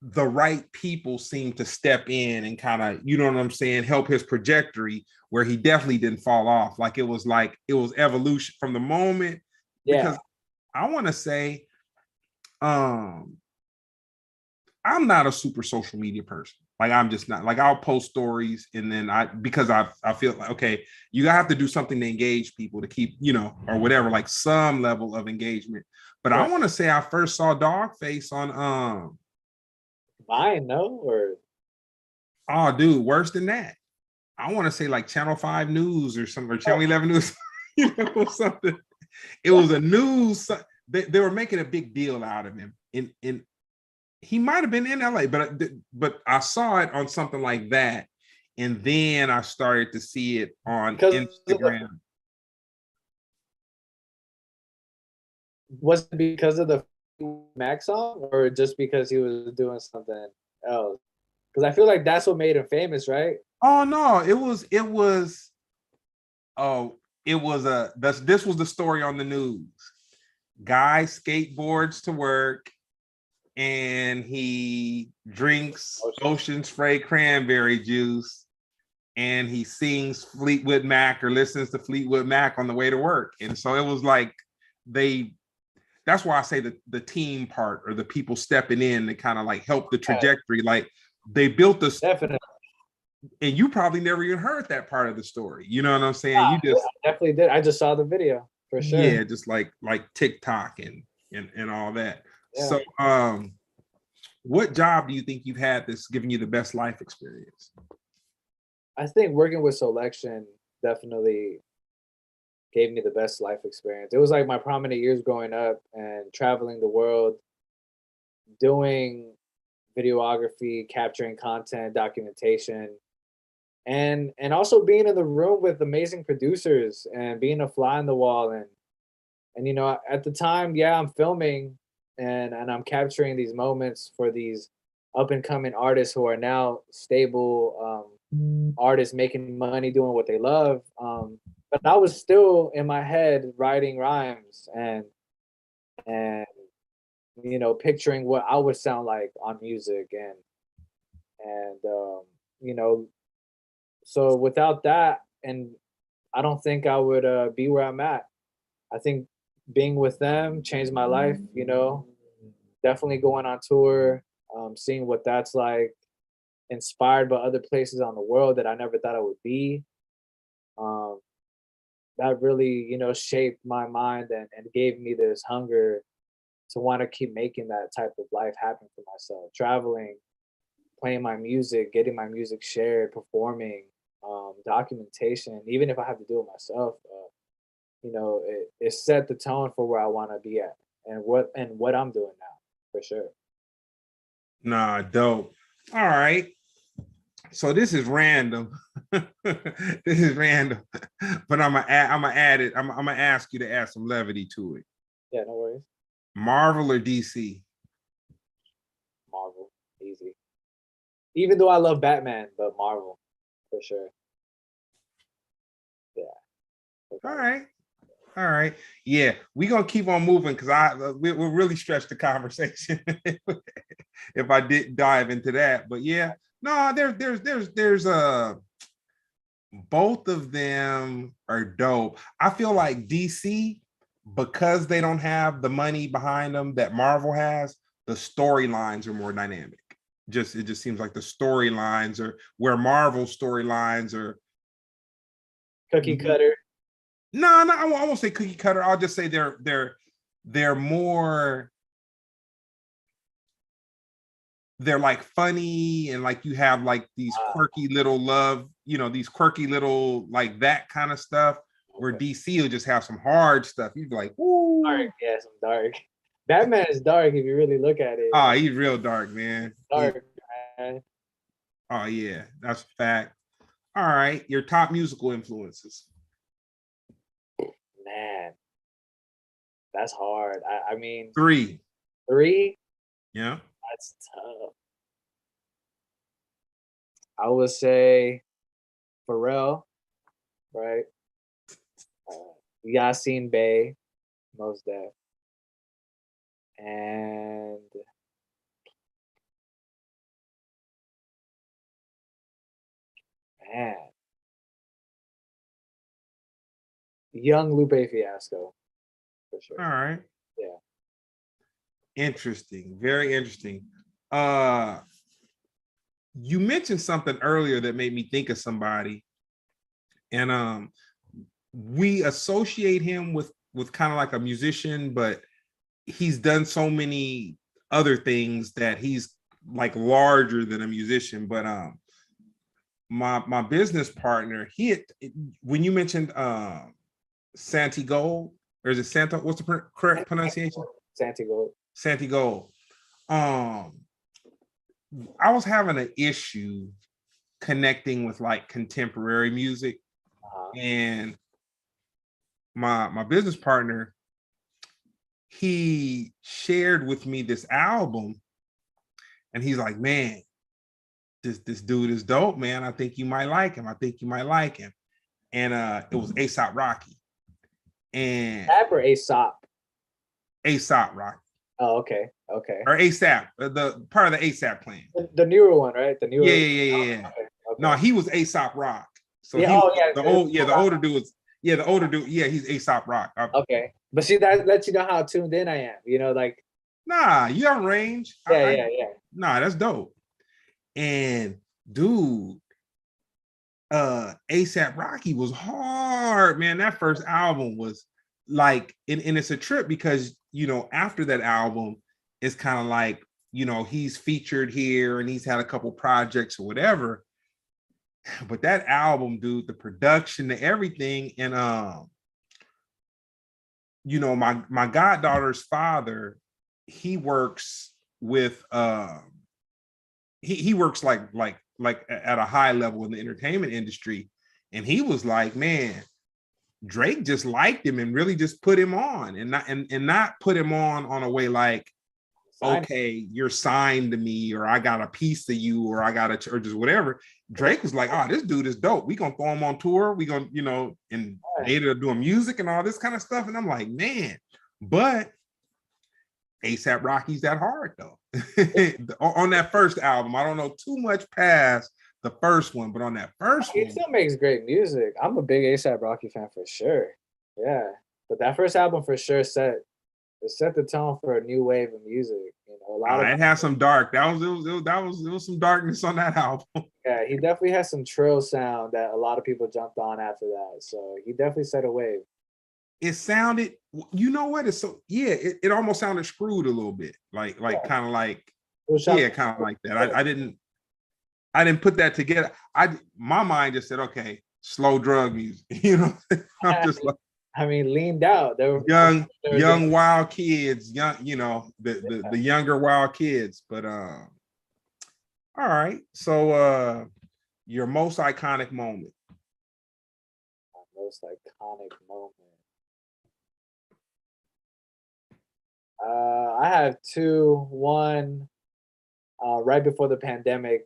the right people seemed to step in and kind of, you know what I'm saying, help his trajectory where he definitely didn't fall off. Like it was evolution from the moment. Yeah, Because I want to say, I'm not a super social media person. Like I'm just not. Like I'll post stories and then because I feel like okay, you have to do something to engage people to keep, or whatever, like some level of engagement. But I right. want to say I first saw Dogface on Mine, no, or oh dude, worse than that. I want to say like Channel 5 News or something, or Channel 11 News, something. It was a news. They were making a big deal out of him. In he might have been in LA, but I saw it on something like that, and then I started to see it on because Instagram. was it because of the Mac song, or just because he was doing something else? Because I feel like that's what made him famous, right? Oh no, this was the story on the news. Guy skateboards to work and he drinks Ocean Spray cranberry juice and he sings Fleetwood Mac or listens to Fleetwood Mac on the way to work. And so it was like that's why I say the team part or the people stepping in to kind of like help the trajectory. Like they built this. Definitely. And you probably never even heard that part of the story. You know what I'm saying? You just I definitely did. I just saw the video for sure. Yeah, just like TikTok and all that. Yeah. So what job do you think you've had that's given you the best life experience? I think working with Selection definitely gave me the best life experience. It was like my prominent years growing up and traveling the world, doing videography, capturing content, documentation, and also being in the room with amazing producers and being a fly on the wall. And you know, at the time, yeah, I'm filming and I'm capturing these moments for these up and coming artists who are now stable artists making money doing what they love. But I was still in my head writing rhymes and you know, picturing what I would sound like on music and you know, so without that, and I don't think I would be where I'm at. I think being with them changed my life, you know, definitely going on tour, seeing what that's like, inspired by other places on the world that I never thought I would be. That really, you know, shaped my mind and gave me this hunger to want to keep making that type of life happen for myself. Traveling, playing my music, getting my music shared, performing, documentation, even if I have to do it myself, you know, it set the tone for where I want to be at and what I'm doing now, for sure. Nah, dope. All right. So this is random. This is random, but I'm gonna add it. I'm gonna ask you to add some levity to it. Yeah, no worries. Marvel or DC? Marvel, easy. Even though I love Batman, but Marvel, for sure. Yeah. All right. All right. Yeah, we're gonna keep on moving because we'll really stretch the conversation if I didn't dive into that. But yeah, no, there's both of them are dope. I feel like DC, because they don't have the money behind them that Marvel has, the storylines are more dynamic. It just seems like the storylines are where Marvel storylines are cookie cutter. No, I won't say cookie cutter. I'll just say they're more, they're like funny and like you have like these quirky little love, you know, these quirky little like that kind of stuff. Where DC will just have some hard stuff. You'd be like, ooh. Dark, yeah, some dark. Batman is dark if you really look at it. Oh, he's real dark, man. Dark, man. Oh yeah, that's a fact. All right, your top musical influences. Man, that's hard. I mean, Three. Yeah, that's tough. I would say Pharrell, right? Yasin Bey, Mos Def, and man, young Lupe Fiasco, for sure. All right. Yeah. Interesting. Very interesting. You mentioned something earlier that made me think of somebody, and we associate him with kind of like a musician, but he's done so many other things that he's like larger than a musician. But my business partner, when you mentioned Santi Gold, or is it Santa? What's the correct pronunciation? Santi Gold. Santi Gold. I was having an issue connecting with like contemporary music, and my business partner, he shared with me this album, and he's like, man, this dude is dope, man. I think you might like him. I think you might like him. And it was A$AP Rocky. And App or Aesop? A$AP Rocky. Oh, okay, okay. Or ASAP, the part of the A$AP clan. The newer one, right? The newer. Yeah. Okay, okay. No, he was A$AP Rock. So yeah, he oh was yeah, the older dude was the older dude. Yeah, he's A$AP Rock. Okay, but see, that lets you know how tuned in I am. You know, like Nah, you have range. yeah. Nah, that's dope. And dude, A$AP Rocky was hard, man. That first album was like, and it's a trip because after that album, it's kind of like he's featured here and he's had a couple projects or whatever. But that album, dude, the production, the everything, and my goddaughter's father, he works with he works like at a high level in the entertainment industry, and he was like, man, Drake just liked him and really just put him on, and not put him on a way like, okay, you're signed to me, or I got a piece of you, or I got or just whatever. Drake was like, oh, this dude is dope. We gonna throw him on tour. We gonna, and they ended up doing music and all this kind of stuff. And I'm like, man, but A$AP Rocky's that hard though. On that first album, I don't know too much past the first one, but on that first one, he still makes great music. I'm a big A$AP Rocky fan for sure. Yeah, but that first album for sure set the tone for a new wave of music. A lot of it has some dark. There was some darkness on that album. Yeah, he definitely has some trill sound that a lot of people jumped on after that. So he definitely set a wave. It sounded, what? It's so it almost sounded screwed a little bit, like kind of like kind of like that. I didn't put that together. My mind just said, okay, slow drug music. I'm just like, leaned out. They were young wild kids, the younger wild kids. But all right. So your most iconic moment. My most iconic moment. I have two. One, right before the pandemic,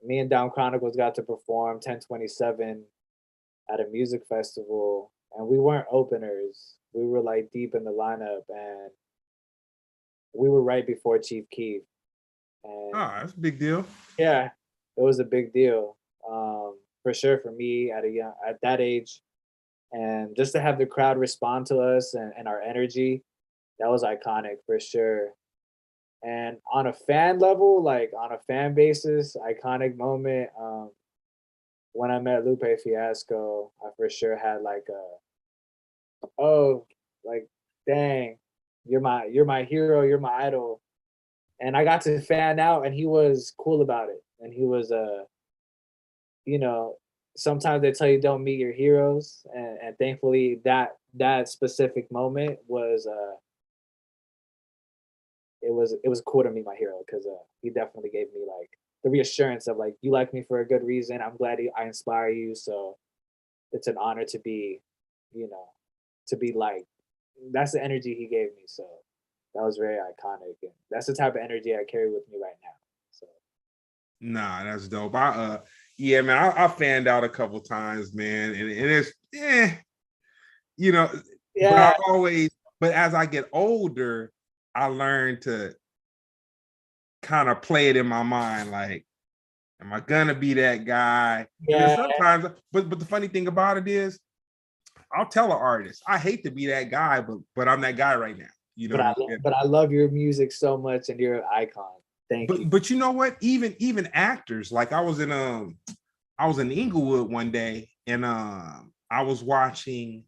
me and Down Chronicles got to perform 1027 at a music festival, and we weren't openers. We were like deep in the lineup, and we were right before Chief Keef. And that's a big deal. Yeah, it was a big deal, for sure for me at that age, and just to have the crowd respond to us and our energy, that was iconic for sure. And on a fan level, like on a fan basis, iconic moment, when I met Lupe Fiasco, I for sure had like dang, you're my hero, you're my idol. And I got to fan out, and he was cool about it. And he was sometimes they tell you don't meet your heroes, and thankfully that specific moment was it was cool to meet my hero, because he definitely gave me like the reassurance of like, you like me for a good reason. I'm glad I inspire you. So it's an honor to be, like, that's the energy he gave me. So that was very iconic, and that's the type of energy I carry with me right now. So nah, that's dope. Man, I fanned out a couple times, man, and it's but as I get older, I learned to kind of play it in my mind, like, am I gonna be that guy? Yeah. Sometimes, but the funny thing about it is, I'll tell an artist, I hate to be that guy, but I'm that guy right now. But I love your music so much, and you're an icon. Thank you. But you know what? Even actors, like I was in Inglewood one day, and I was watching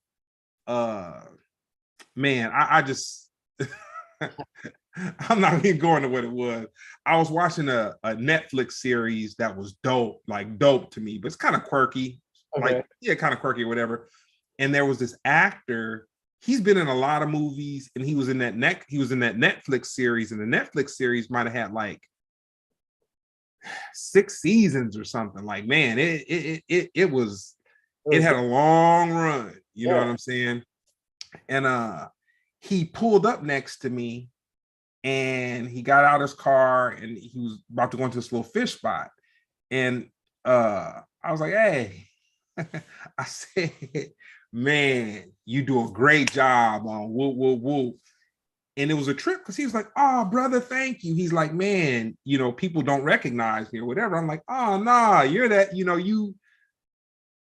man, I just I'm not even going to what it was. I was watching a Netflix series that was dope to me, but it's kind of quirky. Okay. Kind of quirky or whatever. And there was this actor, he's been in a lot of movies, and he was in that Netflix series, and the Netflix series might have had like 6 seasons or something. Like, man, it had a long run, know what I'm saying? And he pulled up next to me, and he got out his car and he was about to go into this little fish spot. And I was like, hey, I said, man, you do a great job on woo, woo, woo. And it was a trip because he was like, oh, brother, thank you. He's like, man, you know, people don't recognize me or whatever. I'm like, oh, nah, you're that, you know,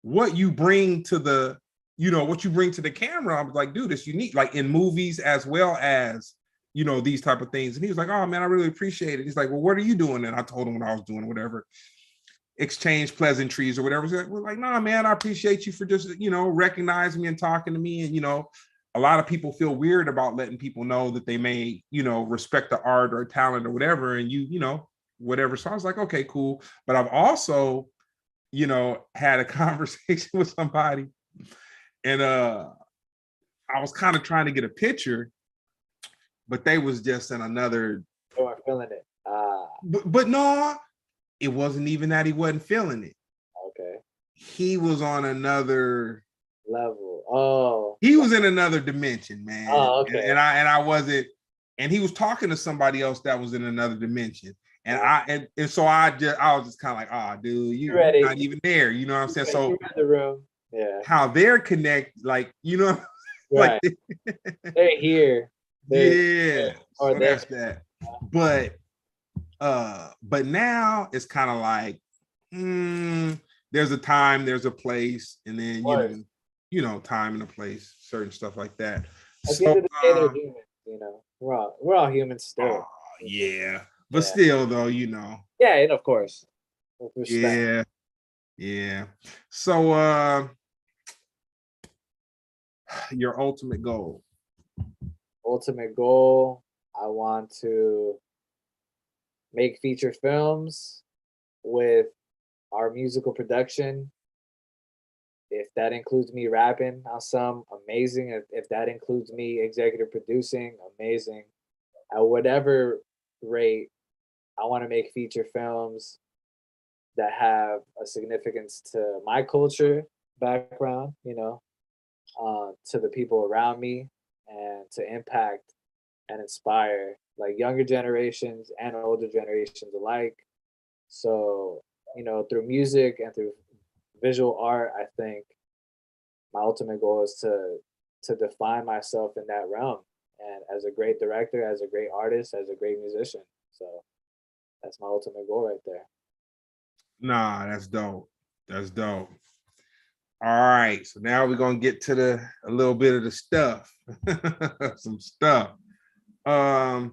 what you bring to the, you know, what you bring to the camera. I was like, dude, it's unique, like in movies as well as, you know, these type of things. And he was like, oh, man, I really appreciate it. He's like, well, what are you doing? And I told him what I was doing, whatever, exchange pleasantries or whatever. We're like, nah, man, I appreciate you for just, you know, recognizing me and talking to me. And, you know, a lot of people feel weird about letting people know that they may, you know, respect the art or talent or whatever. And you know, whatever. So I was like, okay, cool. But I've also, you know, had a conversation with somebody and I was kind of trying to get a picture, but they was just in another. They weren't feeling it. But no, it wasn't even that he wasn't feeling it. Okay. He was on another level. Oh. He was in another dimension, man. Oh, okay. And I wasn't, and he was talking to somebody else that was in another dimension. And so I was just kind of like, oh, dude, you're not even there. You know what I'm saying? So in the room. Yeah. How they're connected, like, you know, right. Like they're here. Yeah. So that's that. But now it's kind of like, there's a time, there's a place, and then you know, time and a place, certain stuff like that. At the end of the day, they're humans, you know. We're all humans still. Yeah. But still though, you know. Yeah, and of course. Yeah. Yeah. So your ultimate goal. Ultimate goal, I want to make feature films with our musical production. If that includes me rapping on some, amazing. If that includes me executive producing, amazing. At whatever rate, I want to make feature films that have a significance to my culture background, you know, to the people around me, and to impact and inspire like younger generations and older generations alike. So, you know, through music and through visual art, I think my ultimate goal is to define myself in that realm, and as a great director, as a great artist, as a great musician. So that's my ultimate goal right there. Nah, that's dope. That's dope. All right, so now we're gonna get to a little bit of the stuff. Some stuff. How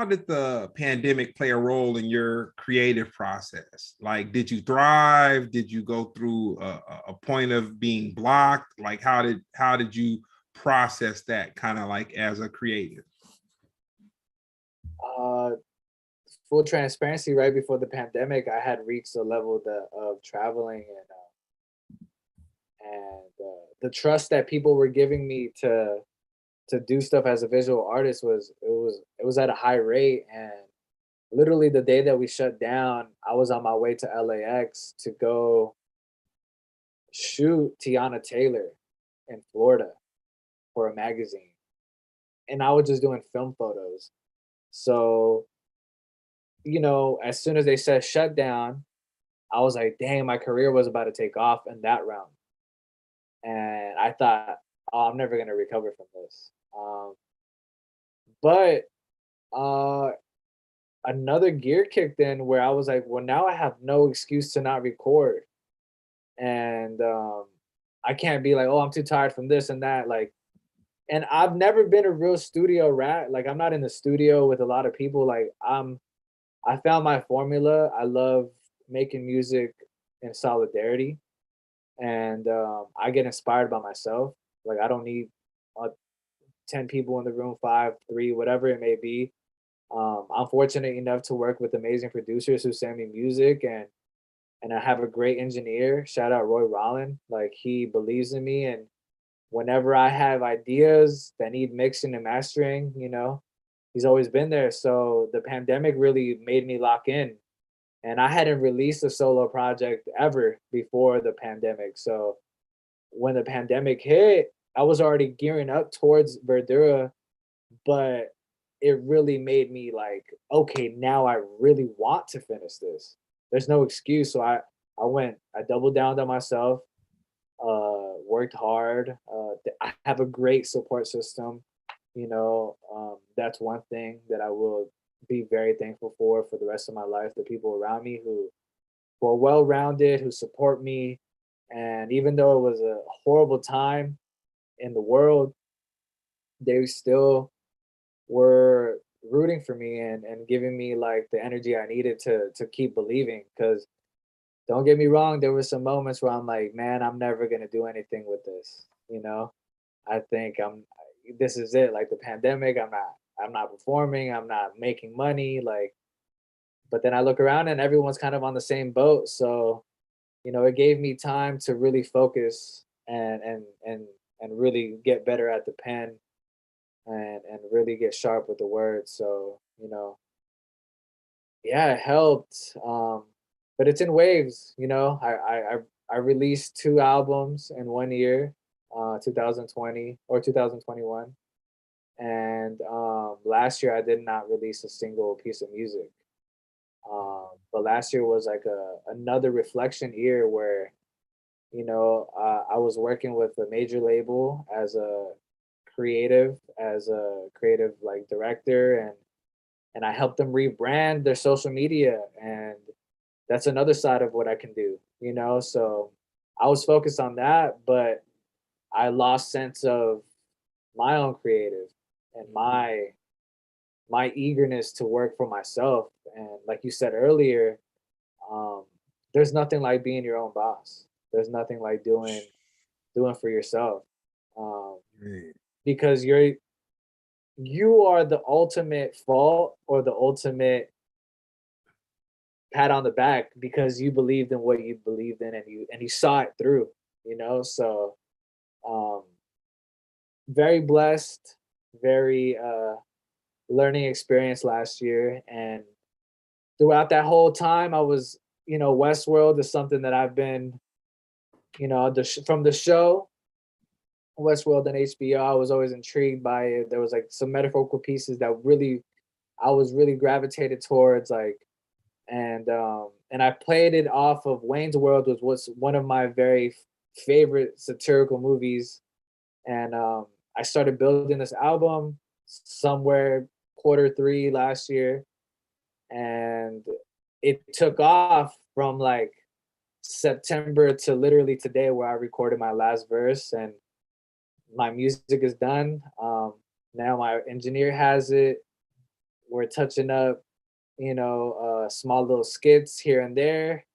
did the pandemic play a role in your creative process? Like, did you thrive? Did you go through a point of being blocked? Like, how did you process that kind of like as a creative? Full transparency, right before the pandemic, I had reached a level of traveling and the trust that people were giving me to do stuff as a visual artist was at a high rate. And literally the day that we shut down, I was on my way to LAX to go shoot Tiana Taylor in Florida for a magazine, and I was just doing film photos. So, you know, as soon as they said shut down, I was like, dang, my career was about to take off in that realm. And I thought, oh, I'm never gonna recover from this. But another gear kicked in where I was like, well, now I have no excuse to not record. And I can't be like, oh, I'm too tired from this and that. Like, and I've never been a real studio rat. Like, I'm not in the studio with a lot of people. Like, I found my formula. I love making music in solidarity, and I get inspired by myself. Like, I don't need 10 people in the room, 5, 3, whatever it may be. I'm fortunate enough to work with amazing producers who send me music, and I have a great engineer. Shout out Roy Rollin. Like, he believes in me, and whenever I have ideas that need mixing and mastering, you know, he's always been there. So the pandemic really made me lock in, and I hadn't released a solo project ever before the pandemic. So when the pandemic hit, I was already gearing up towards Verdura, but it really made me like, okay, now I really want to finish this. There's no excuse. So I doubled down on myself, worked hard. I have a great support system. That's one thing that I will be very thankful for the rest of my life. The people around me who are well rounded, who support me. And even though it was a horrible time in the world, they still were rooting for me and giving me like the energy I needed to keep believing. Because don't get me wrong, there were some moments where I'm like, man, I'm never gonna do anything with this. I think this is it. Like the pandemic, I'm not performing, I'm not making money. Like, but then I look around and everyone's kind of on the same boat. So, it gave me time to really focus and really get better at the pen and really get sharp with the words. So, yeah, it helped. But it's in waves. I released 2 albums in 1 year, 2020 or 2021, and last year I did not release a single piece of music. But last year was like another reflection year where I was working with a major label as a creative like director, and I helped them rebrand their social media, and that's another side of what I can do. So I was focused on that, but I lost sense of my own creative and my eagerness to work for myself. And like you said earlier, um, there's nothing like being your own boss. There's nothing like doing for yourself, um, Right. because you are the ultimate fault or the ultimate pat on the back because you believed in what you believed in and you saw it through. So um, very blessed, very learning experience last year, and throughout that whole time I was, Westworld is something that I've been, from the show Westworld and HBO. I was always intrigued by it. There was like some metaphorical pieces that really I was really gravitated towards, like, and I played it off of Wayne's World, was what's one of my very favorite satirical movies, and I started building this album somewhere quarter 3 last year, and it took off from like September to literally today, where I recorded my last verse, and my music is done. Now my engineer has it. We're touching up, small little skits here and there.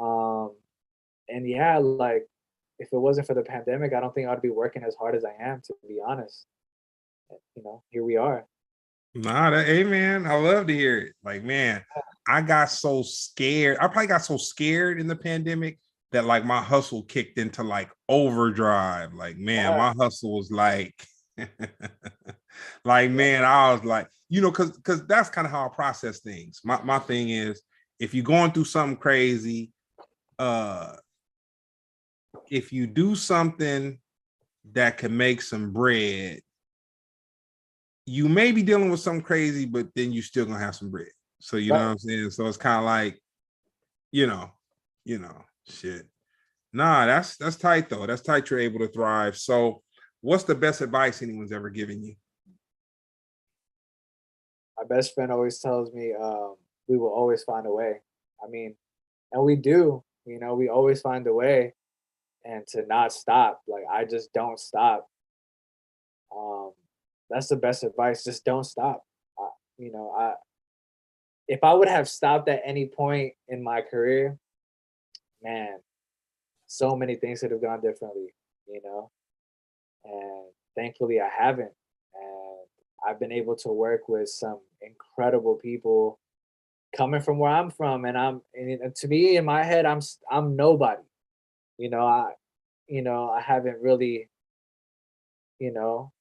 Um, and yeah, like if it wasn't for the pandemic, I don't think I'd be working as hard as I am, to be honest. Here we are. Nah, hey man, I love to hear it. Like, man, I got so scared. I probably got so scared in the pandemic that like my hustle kicked into like overdrive. Like, man, Yeah, my hustle was like, like, yeah, man, I was like, because that's kind of how I process things. My thing is, if you're going through something crazy, uh, if you do something that can make some bread, you may be dealing with something crazy, but then you still gonna have some bread. So you know right. what I'm saying? So it's kind of like, you know, shit. Nah, that's tight though. That's tight you're able to thrive. So what's the best advice anyone's ever given you? My best friend always tells me, we will always find a way. I mean, and we do. We always find a way, and to not stop. Like I just don't stop. Um, that's the best advice. Just don't stop. I if I would have stopped at any point in my career, man, so many things could have gone differently. You know, and thankfully I haven't. And I've been able to work with some incredible people coming from where I'm from, and to me in my head I'm nobody. You know, I haven't really, you know,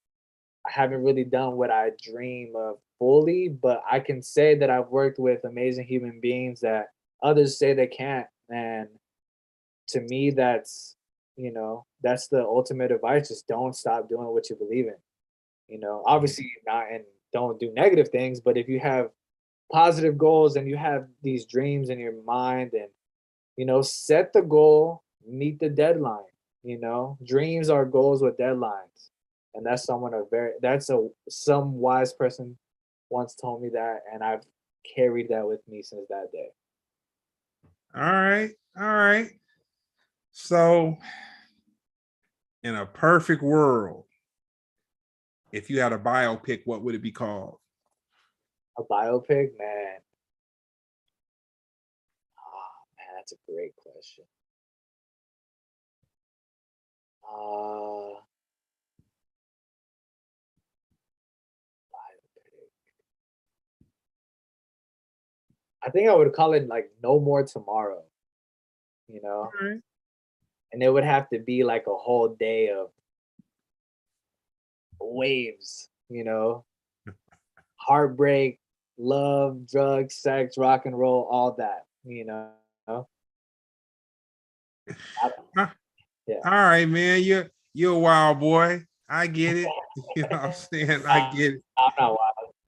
I haven't really done what I dream of fully, but I can say that I've worked with amazing human beings that others say they can't. And to me, that's the ultimate advice. Just don't stop doing what you believe in. Yeah. Obviously not in don't do negative things, but if you have positive goals and you have these dreams in your mind, and set the goal, meet the deadline. Dreams are goals with deadlines, and that's some wise person once told me that, and I've carried that with me since that day. All right, all right. So, in a perfect world, if you had a biopic, what would it be called? A biopic, man. Oh, man, that's a great question. Biopic. I think I would call it like No More Tomorrow, All right. and it would have to be like a whole day of waves, heartbreak, love, drugs, sex, rock and roll, all that, Yeah. All right, man. You're a wild boy. I get it. You know what I'm saying? I get it. I'm not wild.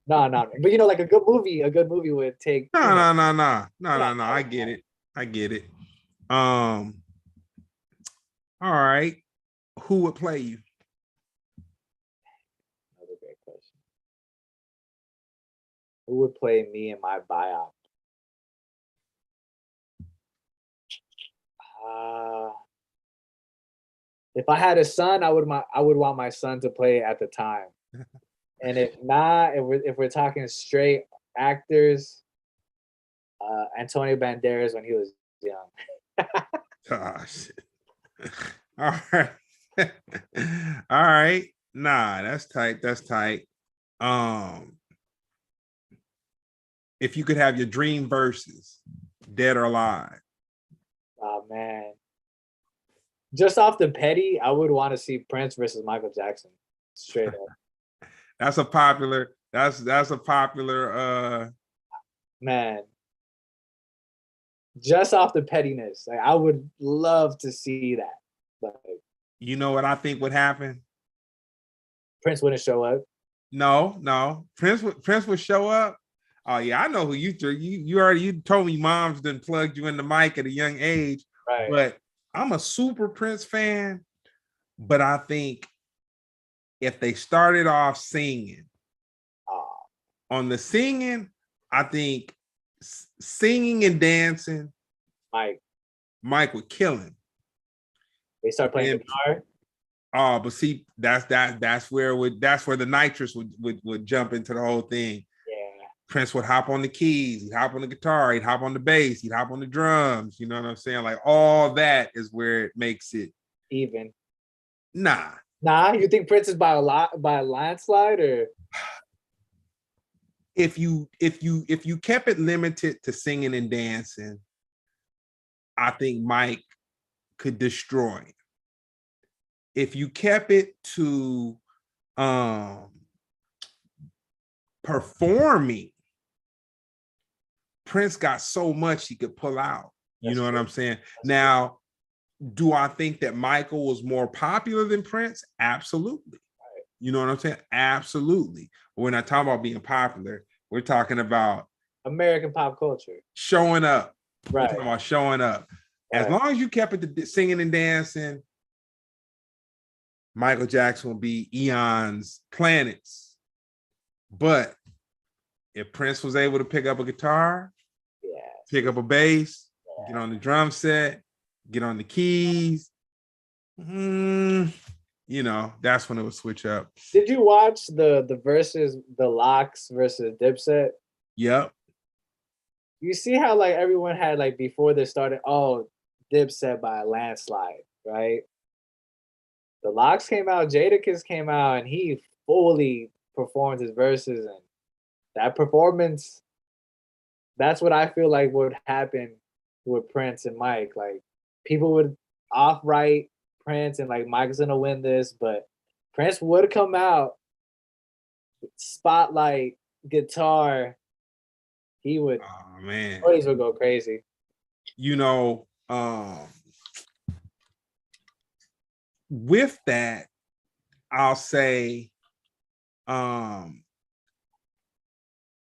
No. But like a good movie would take. No. I get it. I get it. All right. Who would play you? Another great question. Who would play me in my biop? If I had a son, I would want my son to play at the time. And if not, if we're talking straight actors, Antonio Banderas when he was young. Gosh. All right. All right. Nah, that's tight. That's tight. If you could have your dream verses, dead or alive. Oh man. Just off the petty, I would want to see Prince versus Michael Jackson. Straight up. That's a popular Man. Just off the pettiness. Like I would love to see that. But you know what I think would happen? Prince wouldn't show up. No. Prince would show up. Oh yeah, I know who you threw. You told me mom's done plugged you in the mic at a young age. Right. But I'm a super Prince fan. But I think if they started off singing, on the singing, I think singing and dancing, Mike would kill him. They start playing guitar. Oh, but see, that's where the nitrous would jump into the whole thing. Yeah. Prince would hop on the keys, he'd hop on the guitar, he'd hop on the bass, he'd hop on the drums. You know what I'm saying? Like all that is where it makes it even. Nah. You think Prince is by a landslide, or if you kept it limited to singing and dancing, I think Mike could destroy it. If you kept it to performing, Prince got so much he could pull out. You know what I'm saying? Now, do I think that Michael was more popular than Prince? Absolutely. You know what I'm saying? Absolutely. But we're not talking about being popular. We're talking about American pop culture. Showing up. Right. We're talking about showing up. As long as you kept it to singing and dancing, Michael Jackson will be eons, planets. But if Prince was able to pick up a guitar, pick up a bass, get on the drum set, get on the keys, that's when it would switch up. Did you watch the versus the Locks versus Dipset? Yep. You see how like everyone had like before they started, Dipset by a landslide, right? The Locks came out, Jadakiss came out, and he fully performed his verses, and that performance, that's what I feel like would happen with Prince and Mike. Like people would off-write Prince and like Mike's gonna win this, but Prince would come out, spotlight, guitar. He would. Oh man, parties would go crazy. With that, I'll say,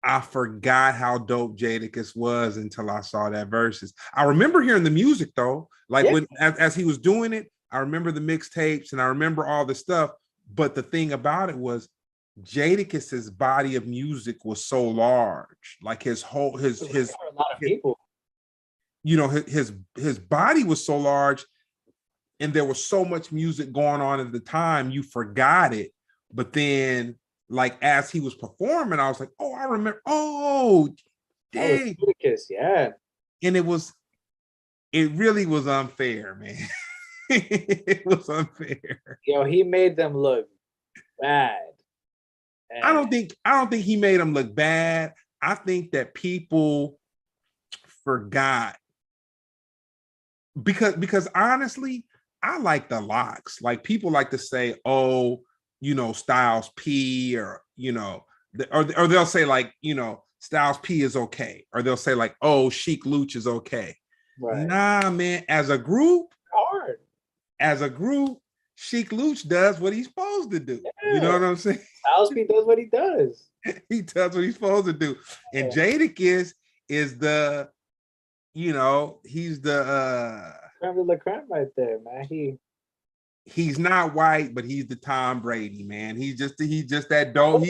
I forgot how dope Jadakiss was until I saw that verses. I remember hearing the music though, like Yeah. when as he was doing it, I remember the mixtapes and I remember all the stuff. But the thing about it was Jadakiss's body of music was so large, like his whole his For a lot of people. you know his body was so large, and there was so much music going on at the time, you forgot it. But then, like as he was performing, I was like, oh, I remember. Oh, That was dang! Jadakiss, yeah. And it really was unfair, man. It was unfair. Yo, he made them look bad. I And don't think he made him look bad. I think that people forgot because honestly, I like the locks. Like people like to say, oh, Styles P, or or they'll say like, Styles P is okay, or they'll say like, oh, Chic Luch is okay. right. Nah, man, Hard. as a group, Chic Luch does what he's supposed to do. Yeah. You know what I'm saying? Styles P does what he does. He does what he's supposed to do. And Yeah. Jadakiss is the, he's the Creme de la creme right there, man. he's not white, but he's the Tom Brady, man. He's just that dope.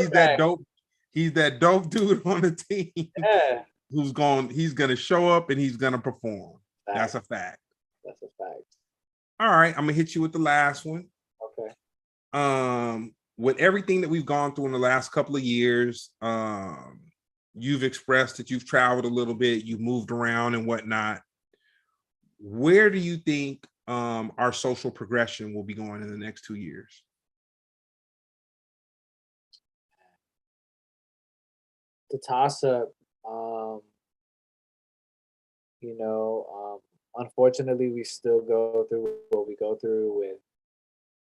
He's that dope dude on the team. Yeah. He's gonna show up and he's gonna perform. Fact. That's a fact. That's a fact. All right, I'm gonna hit you with the last one. Okay. With everything that we've gone through in the last couple of years, you've expressed that you've traveled a little bit, you've moved around and whatnot. Where do you think our social progression will be going in the next 2 years? The toss up, unfortunately, we still go through what we go through with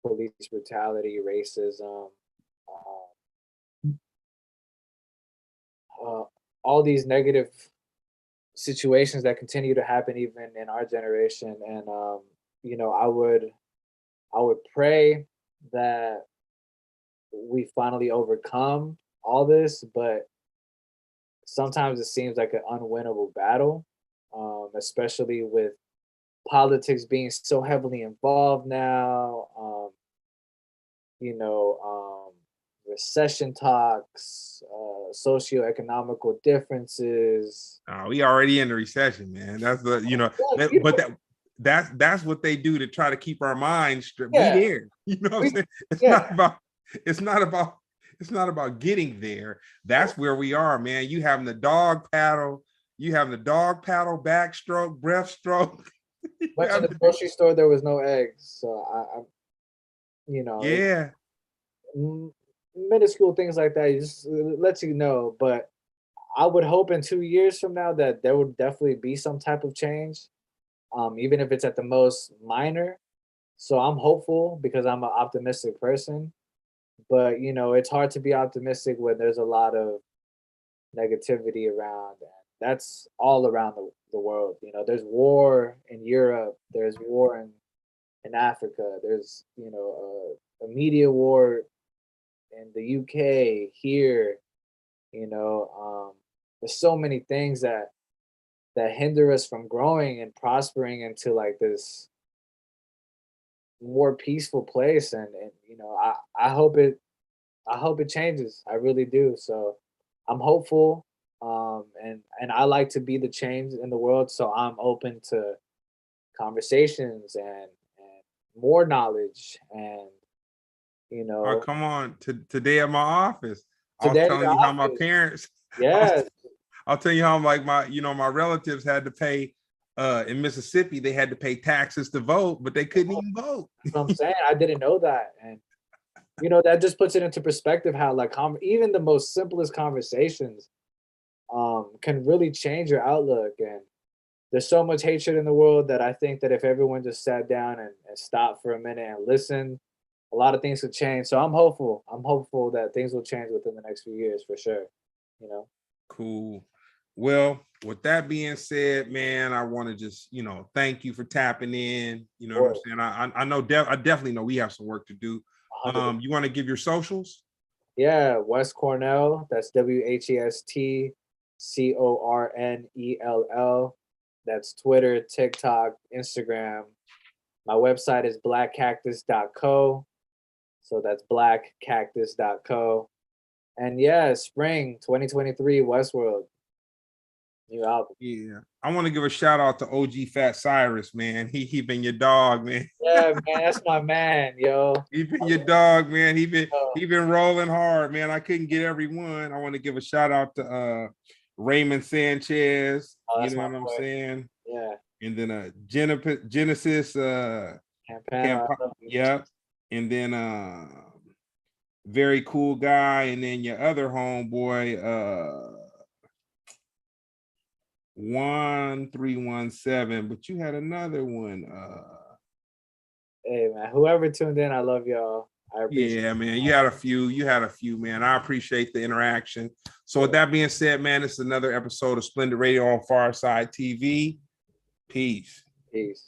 police brutality, racism, all these negative situations that continue to happen even in our generation. And I would pray that we finally overcome all this, but sometimes it seems like an unwinnable battle, especially with politics being so heavily involved now. Recession talks, socioeconomical differences. Oh, we already in the recession, man. That's that's what they do to try to keep our minds be there. You know what I'm saying? It's not about getting there. That's where we are, man. You having the dog paddle, backstroke, breaststroke. Went to the grocery store, there was no eggs, so yeah, minuscule things like that. It just lets you know. But I would hope in 2 years from now that there would definitely be some type of change, even if it's at the most minor. So I'm hopeful because I'm an optimistic person. But it's hard to be optimistic when there's a lot of negativity around, and that's all around the world. There's war in Europe, there's war in Africa, there's a media war in the UK, here. There's so many things that hinder us from growing and prospering into like this more peaceful place. And I hope it changes. I really do. So I'm hopeful. And I like to be the change in the world. So I'm open to conversations and more knowledge. And oh, come on. Today at my office, I was today telling you how my parents, yes, I'll tell you how like my relatives had to pay in Mississippi, they had to pay taxes to vote, but they couldn't even vote. that's what I'm saying. I didn't know that. And that just puts it into perspective how like even the most simplest conversations can really change your outlook. And there's so much hatred in the world that I think that if everyone just sat down and stopped for a minute and listened, a lot of things could change. So I'm hopeful. I'm hopeful that things will change within the next few years for sure. Cool. Well, with that being said, man, I want to just, thank you for tapping in. You know what I'm saying? I know, I definitely know we have some work to do. You want to give your socials? Yeah, West Cornell. That's WHESTCORNELL. That's Twitter, TikTok, Instagram. My website is blackcactus.co. So that's blackcactus.co. And yeah, spring 2023, Westworld. New album. Yeah. I want to give a shout out to OG Fat Cyrus, man. He been your dog, man. Yeah, man, that's my man, yo. He been your dog, man. Oh, He been rolling hard, man. I couldn't get everyone. I want to give a shout out to Raymond Sanchez. oh, You that's know my what I'm boy. saying? Yeah. And then Genesis Campana, I love you. yep. And then very cool guy. And then your other homeboy, 1317, but you had another one. Hey man, whoever tuned in, I love y'all. I appreciate Yeah, man. You had a few, man. I appreciate the interaction. So with that being said, man, this is another episode of Splendid Radio on Pharcyde TV. Peace. Peace.